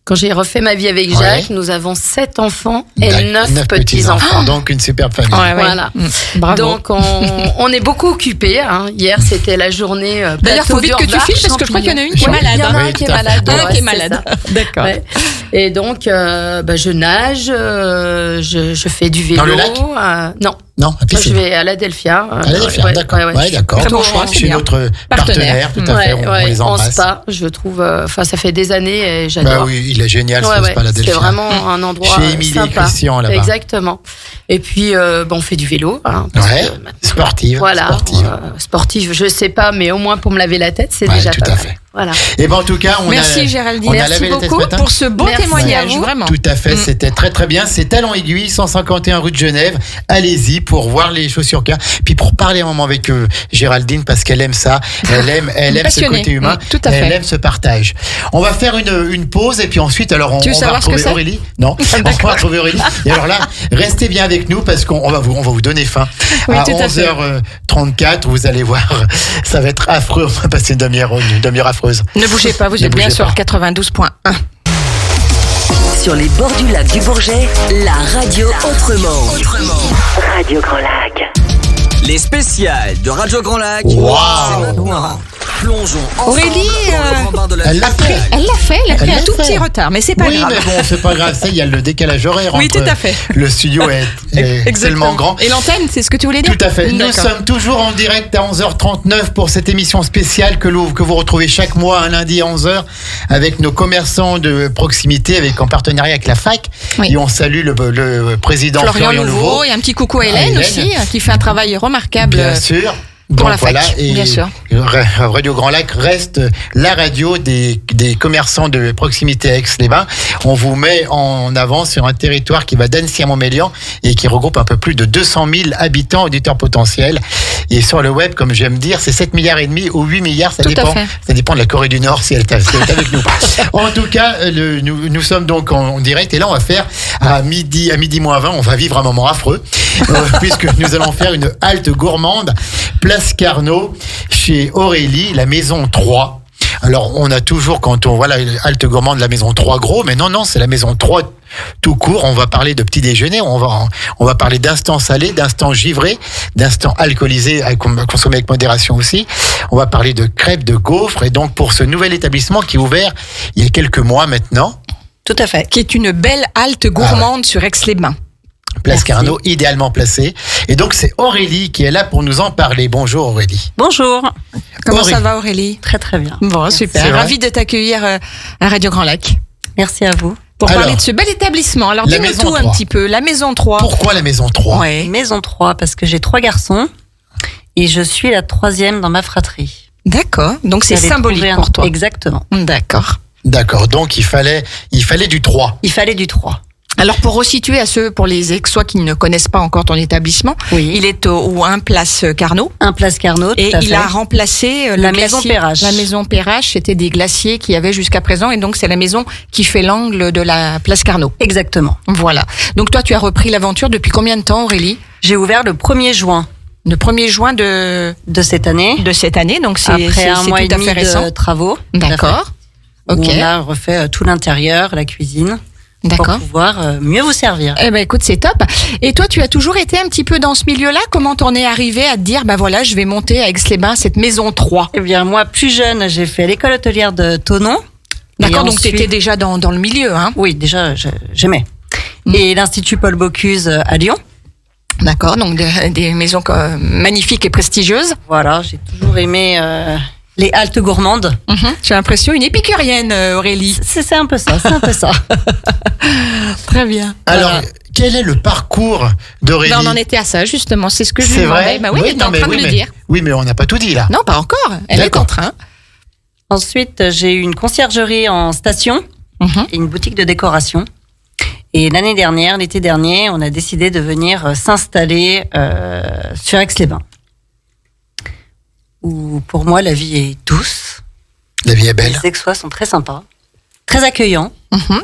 Quand j'ai refait ma vie avec Ouais. Jacques, nous avons 7 enfants et D'accord, 9 petits-enfants. Donc, une superbe famille. Ouais, ouais. Voilà. Bravo. Donc on est beaucoup occupés. Hein. Hier c'était la journée. D'ailleurs, faut vite que tu files parce que je crois qu'il y en a une qui est malade. Il y en a Oui, un qui est tout à fait. malade. Un ouais, qui est c'est malade. ça. D'accord. Ouais. Et donc je nage, je fais du vélo. Dans le lac Non. Non, à Je piscine. vais à l'Adelphia. À Delphia, ouais, d'accord. ouais, ouais. Ouais, d'accord. Très bon choix, c'est Chez bien. notre partenaire, tout à fait. On les en embrasse. spa, je trouve. Enfin, ça fait des années et Bah j'adore. oui, il est génial, Ouais, ce ouais. spa, la C'est Delphia. vraiment un endroit Chez Émilie et sympa. Christian, là-bas. Exactement. Et puis, on fait du vélo. Hein, parce Ouais, que maintenant- sportive. Voilà, sportive. sportive, je sais pas, mais au moins pour me laver la tête, c'est Ouais, déjà tout pas à mal. fait. Voilà. Et ben en tout cas, Merci Géraldine. on a Merci lavé la tête ce beaucoup matin. Pour ce beau Merci témoignage, à vous. vraiment. Tout à fait, c'était très très bien. C'est Talon Aiguille, 151 rue de Genève. Allez-y pour voir les chaussures qu'il y a. Puis pour parler un moment avec Géraldine, parce qu'elle aime ça. Elle aime ce Passionnée. côté humain. Tout à fait. Elle aime ce partage. On va faire une pause et puis ensuite, alors on Tu veux va savoir ce que retrouver c'est Aurélie. Non, on va retrouver Aurélie. Et alors là, restez bien avec nous parce qu'on va vous donner faim. Oui, à tout à fait. 11h34, vous allez voir, ça va être affreux. On va passer une demi-heure affreuse. Ne bougez pas, vous Ne êtes bien bougez sur pas. 92.1. Sur les bords du lac du Bourget, la radio autrement. Radio Grand Lac. Les spéciales de Radio Grand Lac. Waouh. C'est maintenant. Plongeons ensemble Aurélie, dans le grand bain de la elle l'a fait. Elle l'a fait, elle a pris Elle un l'a tout fait. petit retard, mais c'est pas Oui, grave. mais bon, c'est pas grave. Ça, il y a le décalage horaire Oui, entre tout à fait. le studio est tellement grand. Et l'antenne, c'est ce que tu voulais dire? Tout à fait. Nous D'accord. sommes toujours en direct à 11h39 pour cette émission spéciale que vous retrouvez chaque mois un lundi à 11h avec nos commerçants de proximité, en partenariat avec la FAC. Oui. Et on salue le président Florian Louveau et un petit coucou à Hélène aussi, qui fait un travail remarquable. Bien sûr. Pour Donc la fac, voilà, et bien sûr. Radio Grand Lac reste la radio des commerçants de proximité à Aix-les-Bains. On vous met en avant sur un territoire qui va d'Annecy à Montmélian et qui regroupe un peu plus de 200 000 habitants auditeurs potentiels. Et sur le web, comme j'aime dire, c'est 7 milliards et demi ou 8 milliards, ça Tout à dépend. fait. Ça dépend de la Corée du Nord si elle est avec nous. En tout cas, nous sommes donc en direct et là on va faire à midi moins 20, on va vivre un moment affreux puisque nous allons faire une halte gourmande Place Carnot chez Aurélie, la maison 3. Alors on a toujours quand on voit la halte gourmande la maison 3 gros, mais non, c'est la maison 3 tout court. On va parler de petit déjeuner, on va parler d'instants salés, d'instants givrés, d'instants alcoolisés à consommer avec modération aussi. On va parler de crêpes, de gaufres et donc pour ce nouvel établissement qui est ouvert il y a quelques mois maintenant, Tout à fait. Qui est une belle halte gourmande sur Aix-les-Bains. Place Merci. Carnot, idéalement placée. Et donc c'est Aurélie qui est là pour nous en parler. Bonjour Aurélie. Bonjour. Comment Aurélie. ça va Aurélie? Très très bien. Bon, C'est super. vrai. Ravie de t'accueillir à Radio Grand Lac. Merci à vous. Pour Alors, parler de ce bel établissement. Alors la dis-nous maison tout un 3. petit peu. La maison 3. Pourquoi la maison 3 Ouais. Maison 3 parce que j'ai 3 garçons et je suis la 3e dans ma fratrie. D'accord. Donc c'est J'allais symbolique trouver un- pour toi. Exactement. D'accord. D'accord, donc il fallait du 3. Il fallait du 3. Alors pour resituer pour les Aixois qui ne connaissent pas encore ton établissement, Oui. il est au 1 place Carnot. Un place Carnot, tout Et à il fait. a remplacé La maison Perrache. La maison Perrache, c'était des glaciers qu'il y avait jusqu'à présent. Et donc c'est la maison qui fait l'angle de la place Carnot. Exactement. Voilà. Donc toi, tu as repris l'aventure depuis combien de temps, Aurélie? J'ai ouvert le 1er juin Le 1er juin de de cette année. cette année. Donc c'est Après un mois et tout à fait demi récent. de travaux. tout à D'accord. fait, où Ok. On a refait tout l'intérieur, la cuisine, pour D'accord. pouvoir mieux vous servir. Eh ben écoute, c'est top. Et toi, tu as toujours été un petit peu dans ce milieu-là. Comment t'en es arrivé à te dire, ben voilà, je vais monter à Aix-les-Bains cette maison 3. Eh bien, moi, plus jeune, j'ai fait l'école hôtelière de Thonon. D'accord, Et donc tu étais ensuite- déjà dans le milieu, hein. Oui, déjà, j'aimais. Et l'Institut Paul Bocuse à Lyon. D'accord, donc des maisons magnifiques et prestigieuses. Voilà, j'ai toujours aimé les haltes gourmandes. J'ai l'impression une épicurienne, Aurélie. C'est un peu ça, c'est un peu ça. Très bien. Alors, quel est le parcours d'Aurélie? Ben, on en était à ça, justement. C'est ce que je lui C'est demandais. vrai Ben oui, elle est en train de le dire. Oui, mais on n'a pas tout dit là. Non, pas encore. Elle est D'accord. en train. Ensuite, j'ai eu une conciergerie en station Mhm. et une boutique de décoration. Et l'année dernière, l'été dernier, on a décidé de venir s'installer sur Aix-les-Bains. Où, pour moi, la vie est douce. La vie est belle. Les Aixois sont très sympas, très accueillants. Mhm.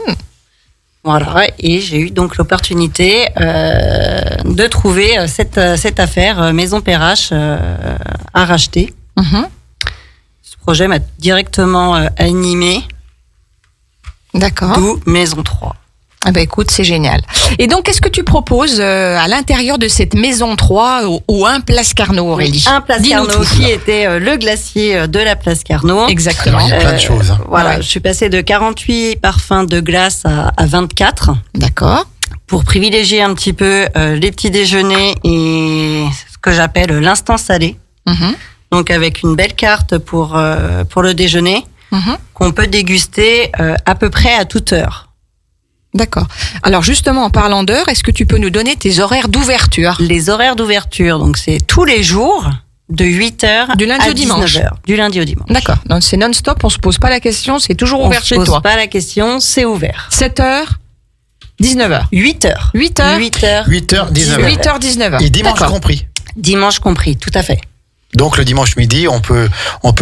Voilà, et j'ai eu donc l'opportunité de trouver cette affaire Maison Perrache à racheter. Mhm. Ce projet m'a directement animé, D'accord. d'où Maison 3. Ah ben écoute, c'est génial. Et donc, qu'est-ce que tu proposes à l'intérieur de cette maison 3 au 1 place Carnot, Aurélie? Un place Dis-nous Carnot tout. qui était le glacier de la place Carnot. Exactement. Alors, il y a plein de choses. hein. Voilà, Ouais. je suis passée de 48 parfums de glace à 24 D'accord. pour privilégier un petit peu les petits déjeuners et ce que j'appelle l'instant salé. Mhm. Donc avec une belle carte pour le déjeuner Mhm. qu'on peut déguster à peu près à toute heure. D'accord. Alors justement, en parlant d'heures, est-ce que tu peux nous donner tes horaires d'ouverture? Les horaires d'ouverture, donc c'est tous les jours de 8h Du lundi à au dimanche. 19h. Du lundi au dimanche. D'accord. Donc c'est non-stop, on se pose pas la question, c'est toujours On ouvert se chez pose toi. pas la question, c'est ouvert. 7h, 19h. 8h. 8h, 8h. 8h, 19h. 8h, 19h. Et dimanche D'accord. compris. Dimanche compris, tout à fait. Donc le dimanche midi, on peut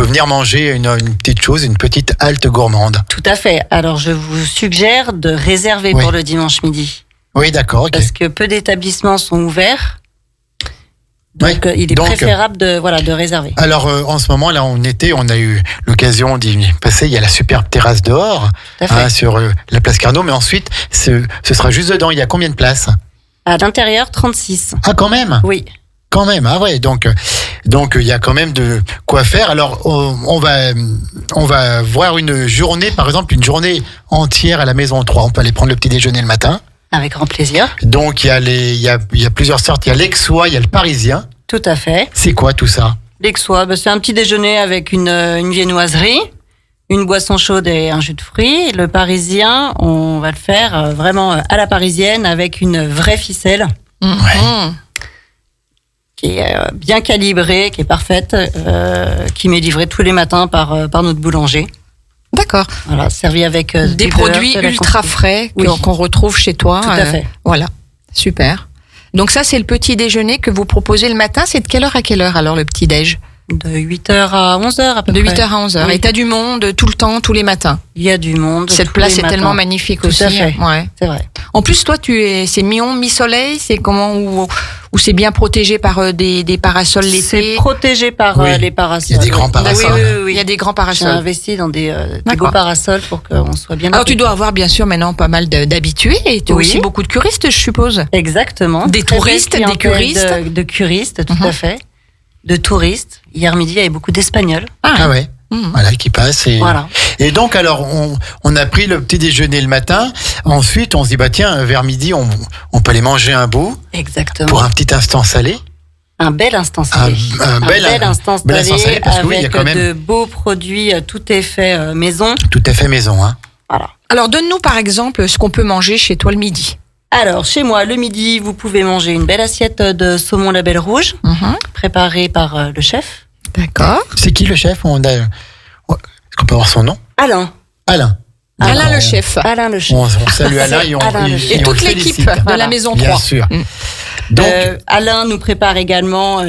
venir manger une petite chose, une petite halte gourmande. Tout à fait. Alors je vous suggère de réserver Oui. pour le dimanche midi. Oui, d'accord, ok. Parce que peu d'établissements sont ouverts. Donc, il est préférable de réserver. Alors, en ce moment, là, on a eu l'occasion d'y passer. Il y a la superbe terrasse dehors, sur la place Carnot. Mais ensuite, ce sera juste dedans. Il y a combien de places? À l'intérieur, 36. Ah, quand même? Oui. Quand même, ah ouais, donc il y a quand même de quoi faire. Alors on va voir une journée, par exemple une journée entière à la Maison 3. On peut aller prendre le petit déjeuner le matin. Avec grand plaisir. Donc il y a plusieurs sortes. Il y a l'Aixois, il y a le Parisien. Tout à fait. C'est quoi tout ça? L'Aixois, c'est un petit déjeuner avec une viennoiserie, une boisson chaude et un jus de fruits. Le Parisien, on va le faire vraiment à la parisienne avec une vraie ficelle. Ouais. Qui est bien calibrée, qui est parfaite, qui m'est livrée tous les matins par notre boulanger. D'accord. Voilà, servi avec des produits ultra frais qu'on retrouve chez toi. Tout à fait. Voilà, super. Donc ça, c'est le petit déjeuner que vous proposez le matin. C'est de quelle heure à quelle heure alors le petit déj? De 8h à 11h à peu près. De 8h à 11h. Oui. Et t'as du monde tout le temps, tous les matins? Il y a du monde. Cette place est tellement magnifique aussi. Tout à fait. Ouais. C'est vrai. En plus, toi, c'est mi-soleil, c'est comment ou c'est bien protégé par des parasols l'été? C'est protégé par les parasols. Il y a des grands parasols. Oui. Il y a des grands parasols. J'ai investi dans des beaux parasols pour qu'on soit bien. Alors, tu dois avoir bien sûr maintenant pas mal d'habitués et tu as aussi beaucoup de curistes, je suppose. Exactement. Des touristes, des curistes. De curistes, tout à fait. De touristes. Hier midi, il y avait beaucoup d'Espagnols. Ah ouais. Voilà, qui passe. Et donc, alors, on a pris le petit déjeuner le matin. Ensuite, on se dit, tiens, vers midi, on peut aller manger un bout. Exactement. Pour un petit instant salé. Un bel instant salé. Un bel instant salé, parce que avec il y a quand même de beaux produits, tout est fait maison. Tout est fait maison, hein. Voilà. Alors, donne-nous, par exemple, ce qu'on peut manger chez toi le midi. Alors, chez moi, le midi, vous pouvez manger une belle assiette de saumon label rouge, préparée par le chef. D'accord. C'est qui le chef? Est-ce qu'on peut avoir son nom? Alain. Alain le chef. Alain le chef. On salue Alain et toute l'équipe de la Maison 3. Bien sûr. Donc, Alain nous prépare également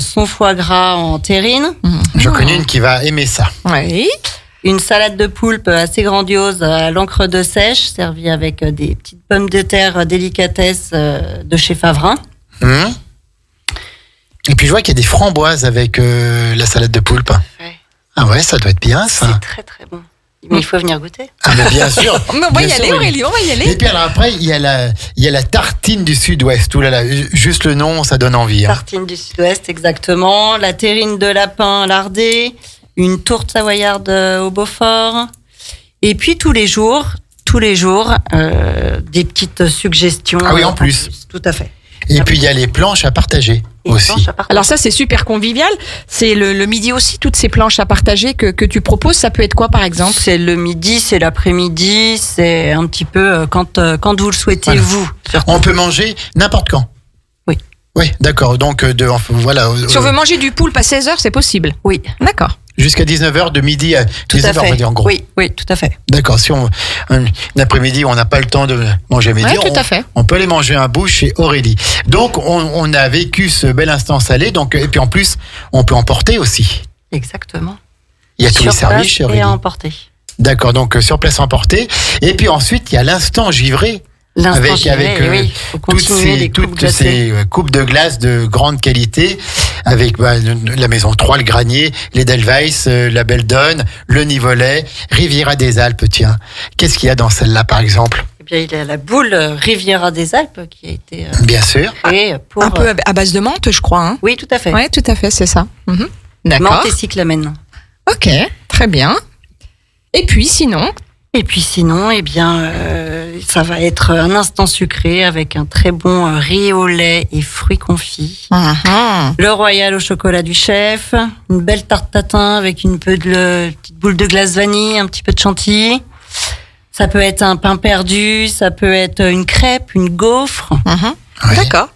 son foie gras en terrine. Je connais une qui va aimer ça. Oui. Une salade de poulpe assez grandiose à l'encre de sèche, servie avec des petites pommes de terre délicatesse de chez Favrin. Et puis je vois qu'il y a des framboises avec la salade de poulpe. Ouais. Ah ouais, ça doit être bien ça. C'est très très bon. Mais il faut venir goûter. Ah mais bien sûr. Mais on va y aller, Aurélie, on va y aller. Et puis alors après, il y a la tartine du Sud-Ouest. Ouh là là, juste le nom, ça donne envie. Tartine du Sud-Ouest, exactement. La terrine de lapin lardée, une tourte savoyarde au Beaufort. Et puis tous les jours, des petites suggestions. Ah oui, en plus. Tout à fait. Et puis il y a les planches à partager aussi. Alors ça, c'est super convivial. C'est le midi aussi, toutes ces planches à partager que tu proposes. Ça peut être quoi, par exemple? C'est le midi, c'est l'après-midi, c'est un petit peu quand vous le souhaitez, vous. Surtout. On peut manger n'importe quand. Oui. Oui, d'accord. Donc, voilà. Si on veut manger du poulpe à 16h, c'est possible. Oui. D'accord. Jusqu'à 19h, de midi à 19h, on va dire en gros. Oui, tout à fait. D'accord. Si un après-midi, on n'a pas le temps de manger à midi, tout à fait. On peut aller manger un bout chez Aurélie. Donc, on a vécu ce bel instant salé. Donc, et puis en plus, on peut emporter aussi. Toutes Il y a tous les services chez Aurélie. Et à emporter. D'accord. Donc, sur place emporter. Et puis ensuite, il y a l'instant givré. Avec toutes ces coupes de glace de grande qualité, avec la Maison 3, le Granier, les Delweiss, la Belle Donne, le Nivolet, Riviera des Alpes, tiens. Qu'est-ce qu'il y a dans celle-là, par exemple? Eh bien, il y a la boule Riviera des Alpes qui a été bien sûr. créée pour... Un peu à base de menthe, je crois. Hein. Oui, tout à fait. Oui, tout à fait, c'est ça. D'accord. Menthe et cyclamen. Ok, très bien. Et puis, sinon, eh bien, ça va être un instant sucré avec un très bon riz au lait et fruits confits. Le royal au chocolat du chef, une belle tarte tatin avec une petite boule de glace vanille, un petit peu de chantilly. Ça peut être un pain perdu, ça peut être une crêpe, une gaufre. Oui. D'accord.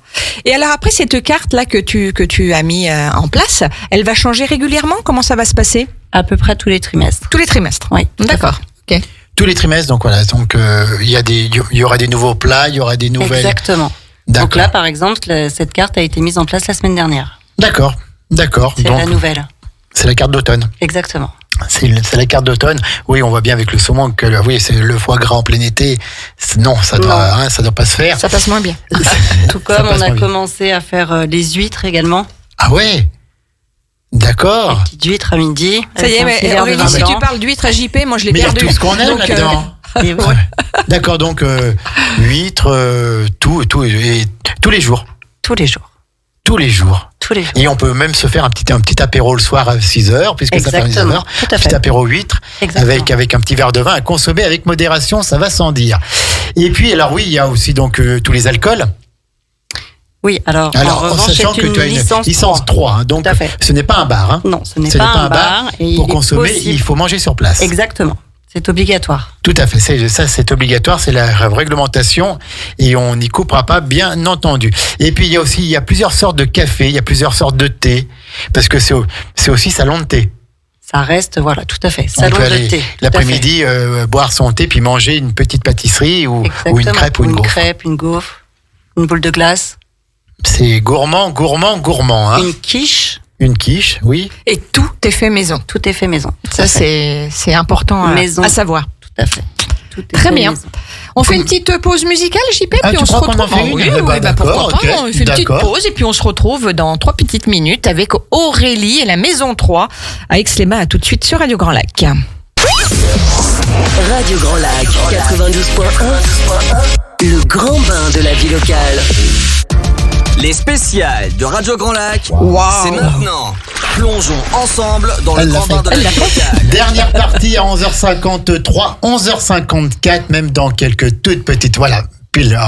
Et alors après cette carte là que tu as mis en place, elle va changer régulièrement? Comment ça va se passer? À peu près tous les trimestres. Tous les trimestres. Oui. D'accord. Ok. Tous les trimestres, donc voilà. Donc il y aura des nouveaux plats, il y aura des nouvelles. Exactement. D'accord. Donc là, par exemple, cette carte a été mise en place la semaine dernière. D'accord. C'est Donc, la nouvelle. c'est la carte d'automne. Exactement. C'est la carte d'automne. Oui, on voit bien avec le saumon que oui, c'est le foie gras en plein été. Non, ça doit pas se faire. Ça passe moins bien. Tout comme on a commencé à faire les huîtres également. Ah ouais. D'accord. Les petites huîtres à midi. Ça y est, mais Aurélie, si tu parles d'huîtres à JP, moi je l'ai perdu. Mais il y a tout ce qu'on aime là-dedans. Ouais. D'accord, donc huîtres, tout, et tous les jours. Tous les jours. Tous les jours. Tous les jours. Et on peut même se faire un petit apéro le soir à 6h, puisque Exactement. ça fait 6h. Tout à fait. Petit apéro huître, avec un petit verre de vin à consommer avec modération, ça va sans dire. Et puis, alors oui, il y a aussi donc tous les alcools. Oui, alors en revanche, sachant c'est que tu as une licence 3, hein, donc ce n'est pas un bar. Hein. Non, ce n'est pas un bar. Et pour consommer, il faut manger sur place. Exactement. C'est obligatoire. Tout à fait, c'est obligatoire, c'est la réglementation et on n'y coupera pas, bien entendu. Et puis il y a plusieurs sortes de café, il y a plusieurs sortes de thé, parce que c'est aussi salon de thé. Ça reste, voilà, tout à fait, salon de thé. L'après-midi, boire son thé puis manger une petite pâtisserie ou une crêpe ou une gaufre. Une crêpe, une gaufre, une boule de glace. C'est gourmand. Hein. Une quiche. Une quiche, oui. Et tout est fait maison. Tout est fait maison. Ça, c'est important à savoir. Tout à fait. Tout est Très fait bien. maison. On fait une petite pause musicale, JP, puis on se retrouve. Oui, pourquoi pas. On fait une petite pause et puis on se retrouve dans 3 petites minutes avec Aurélie et la Maison 3 à Aix-les-Bains. À tout de suite sur Radio Grand Lac. Radio Grand Lac 92.1, le grand bain de la vie locale. Les spéciales de Radio Grand Lac, Wow. c'est maintenant. Plongeons ensemble dans le grand bain de la vie locale. Dernière partie à 11h53, 11h54, même dans quelques toutes petites... Voilà, pile,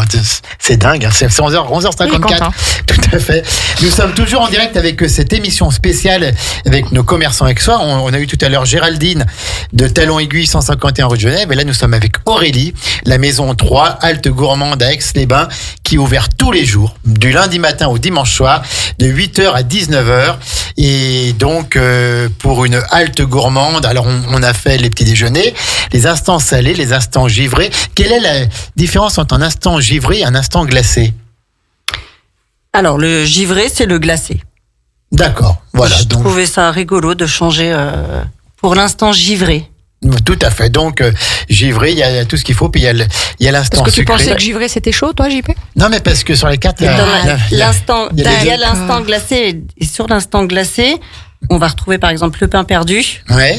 c'est dingue, hein, c'est 11h54, tout à fait. Nous sommes toujours en direct avec cette émission spéciale avec nos commerçants aixois. On a eu tout à l'heure Géraldine de Talon Aiguille 151 rue de Genève, et là nous sommes avec Aurélie, la Maison 3, halte gourmande à Aix-les-Bains, qui est ouvert tous les jours, du lundi matin au dimanche soir, de 8h à 19h. Et donc, pour une halte gourmande, alors on a fait les petits déjeuners, les instants salés, les instants givrés. Quelle est la différence entre un instant givré et un instant glacé? Alors, le givré, c'est le glacé. D'accord, voilà. Je Donc, trouvais ça rigolo de changer pour l'instant givré. tout à fait. Donc, givré, il y a tout ce qu'il faut, puis il y a l'instant Parce que tu sucré. pensais que givré c'était chaud, toi, JP? Non, mais parce que sur les cartes, il y a L'instant, il y a les il y a deux. l'instant glacé, et sur l'instant glacé, on va retrouver par exemple le pain perdu, Ouais.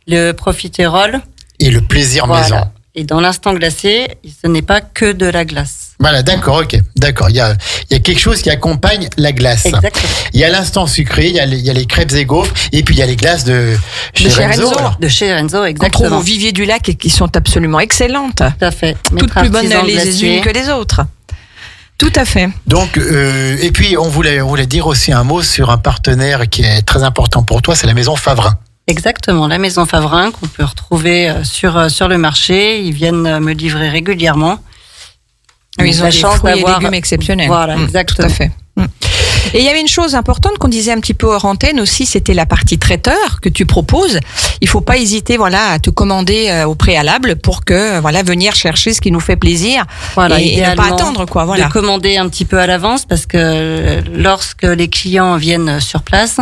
le profiterole. Et le plaisir maison. Et dans l'instant glacé, ce n'est pas que de la glace. Voilà, d'accord, ok. D'accord. Il y a quelque chose qui accompagne la glace. Exactement. Il y a l'instant sucré, il y a les crêpes et gaufres, et puis il y a les glaces de chez chez Renzo. Renzo. alors. De chez Renzo, Qu'on trouve exactement. au Vivier du Lac et qui sont absolument excellentes. Tout à fait. Toutes Maître plus bonnes artisan les glacier. unes que les autres. Tout à fait. Donc, et puis on voulait dire aussi un mot sur un partenaire qui est très important pour toi, c'est la Maison Favrin. Exactement, la Maison Favrin qu'on peut retrouver sur le marché. Ils viennent me livrer régulièrement. Ils ont des fruits et légumes exceptionnels. Voilà, exactement. Tout à fait. Et il y avait une chose importante qu'on disait un petit peu hors antenne aussi, c'était la partie traiteur que tu proposes. Il faut pas hésiter, voilà, à te commander au préalable pour que, voilà, venir chercher ce qui nous fait plaisir. Voilà, et ne pas idéalement, attendre, quoi, voilà. de commander un petit peu à l'avance parce que lorsque les clients viennent sur place,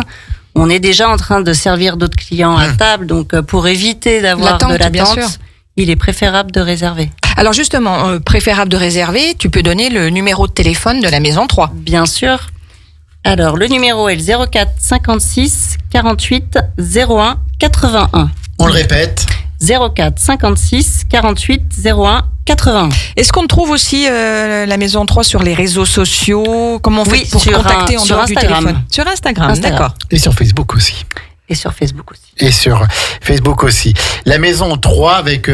on est déjà en train de servir d'autres clients à table. Donc, pour éviter d'avoir de L'attente, bien sûr. l'attente, il est préférable de réserver. Alors justement, préférable de réserver, tu peux donner le numéro de téléphone de la Maison 3. Bien sûr. Alors, le numéro est le 04 56 48 01 81. On le répète. 04 56 48 01 81. Est-ce qu'on trouve aussi la Maison 3 sur les réseaux sociaux? Comment on fait Oui, pour sur contacter en sur dehors du Instagram. téléphone? Sur Instagram, Instagram. d'accord. Et sur Facebook aussi. Et sur Facebook aussi. Et sur Facebook aussi. La Maison 3 avec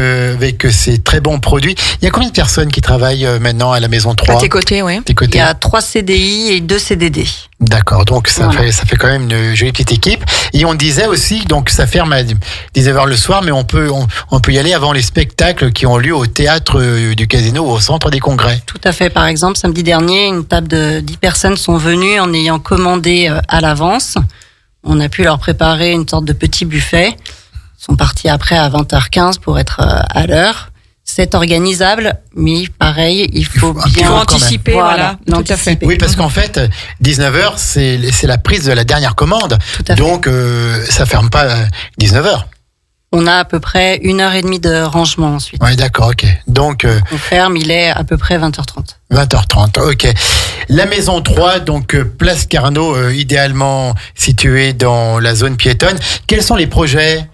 ses très bons produits. Il y a combien de personnes qui travaillent maintenant à la Maison 3? À tes côtés, oui. Tes Il côtés. y a 3 CDI et 2 CDD. D'accord, donc ça Voilà. fait quand même une jolie petite équipe. Et on disait aussi, donc ça ferme à 19h le soir, mais on peut y aller avant les spectacles qui ont lieu au théâtre du Casino ou au centre des congrès. Tout à fait. Par exemple, samedi dernier, une table de 10 personnes sont venues en ayant commandé à l'avance. On a pu leur préparer une sorte de petit buffet. Ils sont partis après à 20h15 pour être à l'heure. C'est organisable, mais pareil, il faut un petit bien peu quand anticiper, voilà, tout à fait. Oui, parce qu'en fait, 19h, c'est la prise de la dernière commande. Tout à fait. Donc, ça ferme pas à 19h. On a à peu près 1h30 de rangement ensuite. Oui, d'accord, ok. Donc, On ferme, il est à peu près 20h30. 20h30, ok. La maison 3, donc place Carnot, idéalement située dans la zone piétonne. Quels sont les projets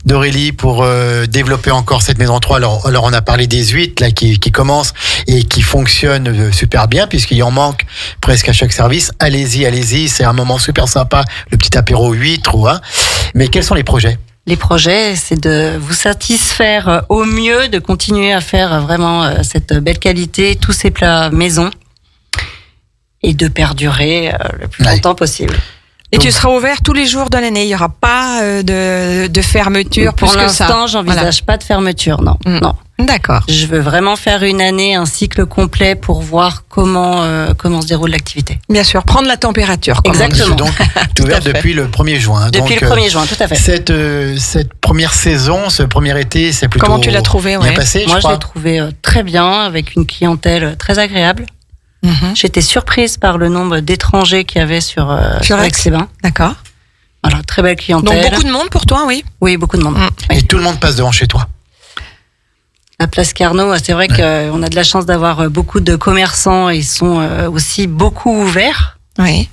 d'Aurélie pour développer encore cette maison 3? Alors on a parlé des huîtres là qui commencent et qui fonctionnent super bien puisqu'il en manque presque à chaque service. Allez-y, c'est un moment super sympa, le petit apéro huîtres ou Mais quels sont les projets? Les projets, c'est de vous satisfaire au mieux, de continuer à faire vraiment cette belle qualité, tous ces plats maison, et de perdurer le plus longtemps possible. Et tu seras ouvert tous les jours de l'année. Il n'y aura pas de fermeture Pour plus que ça. l'instant, j'envisage pas de fermeture, non. Non. D'accord. Je veux vraiment faire une année, un cycle complet pour voir comment se déroule l'activité. Bien sûr, prendre la température. comme on dit. Exactement. Donc, tu es ouvert depuis le 1er juin. Depuis donc, le 1er juin, tout à fait. Cette première saison, ce premier été, c'est plutôt Comment tu l'as trouvé, bien ouais. passé, Moi, je je l'ai crois. trouvé très bien, avec une clientèle très agréable. Mhm. J'étais surprise par le nombre d'étrangers qu'il y avait sur Aix. Aix-les-Bains. D'accord. Voilà, très belle clientèle. Donc beaucoup de monde pour toi, oui. Oui, beaucoup de monde. Et tout le monde passe devant chez toi. La place Carnot, c'est vrai qu'on a de la chance d'avoir beaucoup de commerçants. Ils sont aussi beaucoup ouverts. Oui.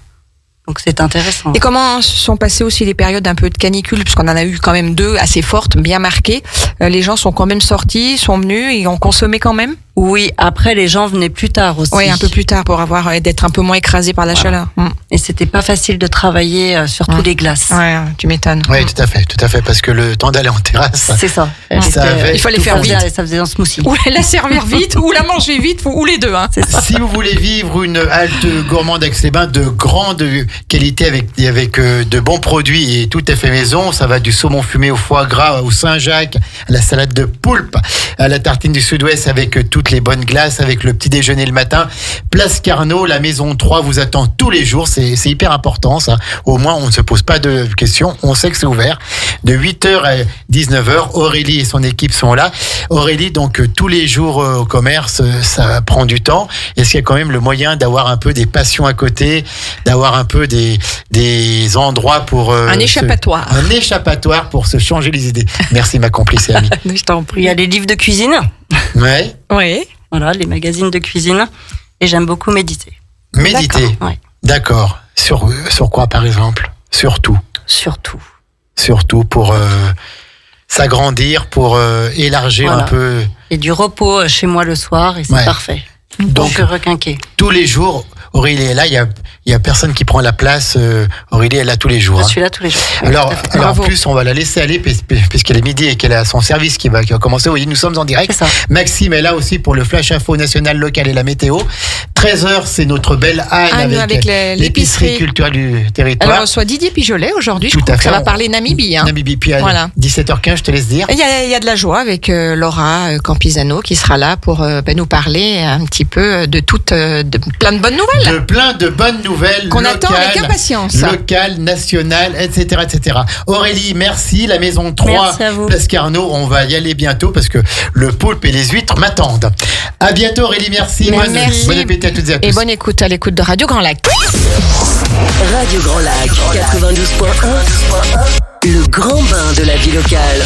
Donc c'est intéressant. Et comment sont passées aussi les périodes un peu de canicule, puisqu'on en a eu quand même 2 assez fortes, bien marquées. Les gens sont quand même sortis, sont venus et ont consommé quand même. Oui, après les gens venaient plus tard aussi. Oui, un peu plus tard pour d'être un peu moins écrasé par la chaleur. Et c'était pas facile de travailler sur tous les glaces. Ouais, tu m'étonnes. Oui, tout à fait, parce que le temps d'aller en terrasse, C'est ça. Ça avait- Il fallait tout faire faisait- vite. Ça faisait un smoothie. Ou la servir vite, ou la manger vite, ou les deux. Hein. Si vous voulez vivre une halte gourmande Aix-les-Bains de grande qualité avec de bons produits et tout à fait maison, ça va du saumon fumé au foie gras, au Saint-Jacques, à la salade de poulpe, à la tartine du Sud-Ouest avec toutes les bonnes glaces, avec le petit déjeuner le matin. Place Carnot, la maison 3 vous attend tous les jours, c'est hyper important ça. Au moins on ne se pose pas de questions, on sait que c'est ouvert. De 8h à 19h, Aurélie et son équipe sont là. Aurélie, donc tous les jours au commerce, ça prend du temps. Est-ce qu'il y a quand même le moyen d'avoir un peu des passions à côté, d'avoir un peu des endroits pour... Un échappatoire. Un échappatoire pour se changer les idées. Merci ma complice et amie. Je t'en prie. Il y a les livres de cuisine, Ouais. Oui. voilà, les magazines de cuisine. Et j'aime beaucoup méditer. Méditer. Ouais. D'accord. Sur quoi par exemple? Surtout. Surtout. Pour s'agrandir, pour élargir Voilà. un peu. Et du repos chez moi le soir, et c'est Ouais. parfait. Donc, Donc requinquer. tous les jours, Aurélie est là, il y a personne qui prend la place. Aurélie est là tous les jours. Je hein. suis là tous les jours. Oui, Alors, tout à fait. en Bravo. plus, on va la laisser aller puisqu'elle est midi et qu'elle a son service qui va commencer. Oui, nous sommes en direct. C'est ça. Maxime est là aussi pour le flash info national, local et la météo. 13h, c'est notre belle Anne avec l'épicerie culturelle du Elle territoire. reçoit Didier Pijolet aujourd'hui. Je Tout crois à que ça fait. va parler Namibie. Hein. Namibie, puis à Voilà. 17h15, je te laisse dire. Il y a de la joie avec Laura Campisano qui sera là pour nous parler un petit peu de plein de bonnes nouvelles. De plein de bonnes nouvelles Qu'on locales, attend avec impatience. locales, nationales, etc., etc. Aurélie, merci. La maison 3, Merci à vous. Place Carnot, on va y aller bientôt parce que le poulpe et les huîtres m'attendent. À bientôt Aurélie, merci. Merci. Bon appétit à toutes et à tous. Et bonne écoute à l'écoute de Radio Grand Lac. Radio Grand Lac 92.1, le grand bain de la vie locale.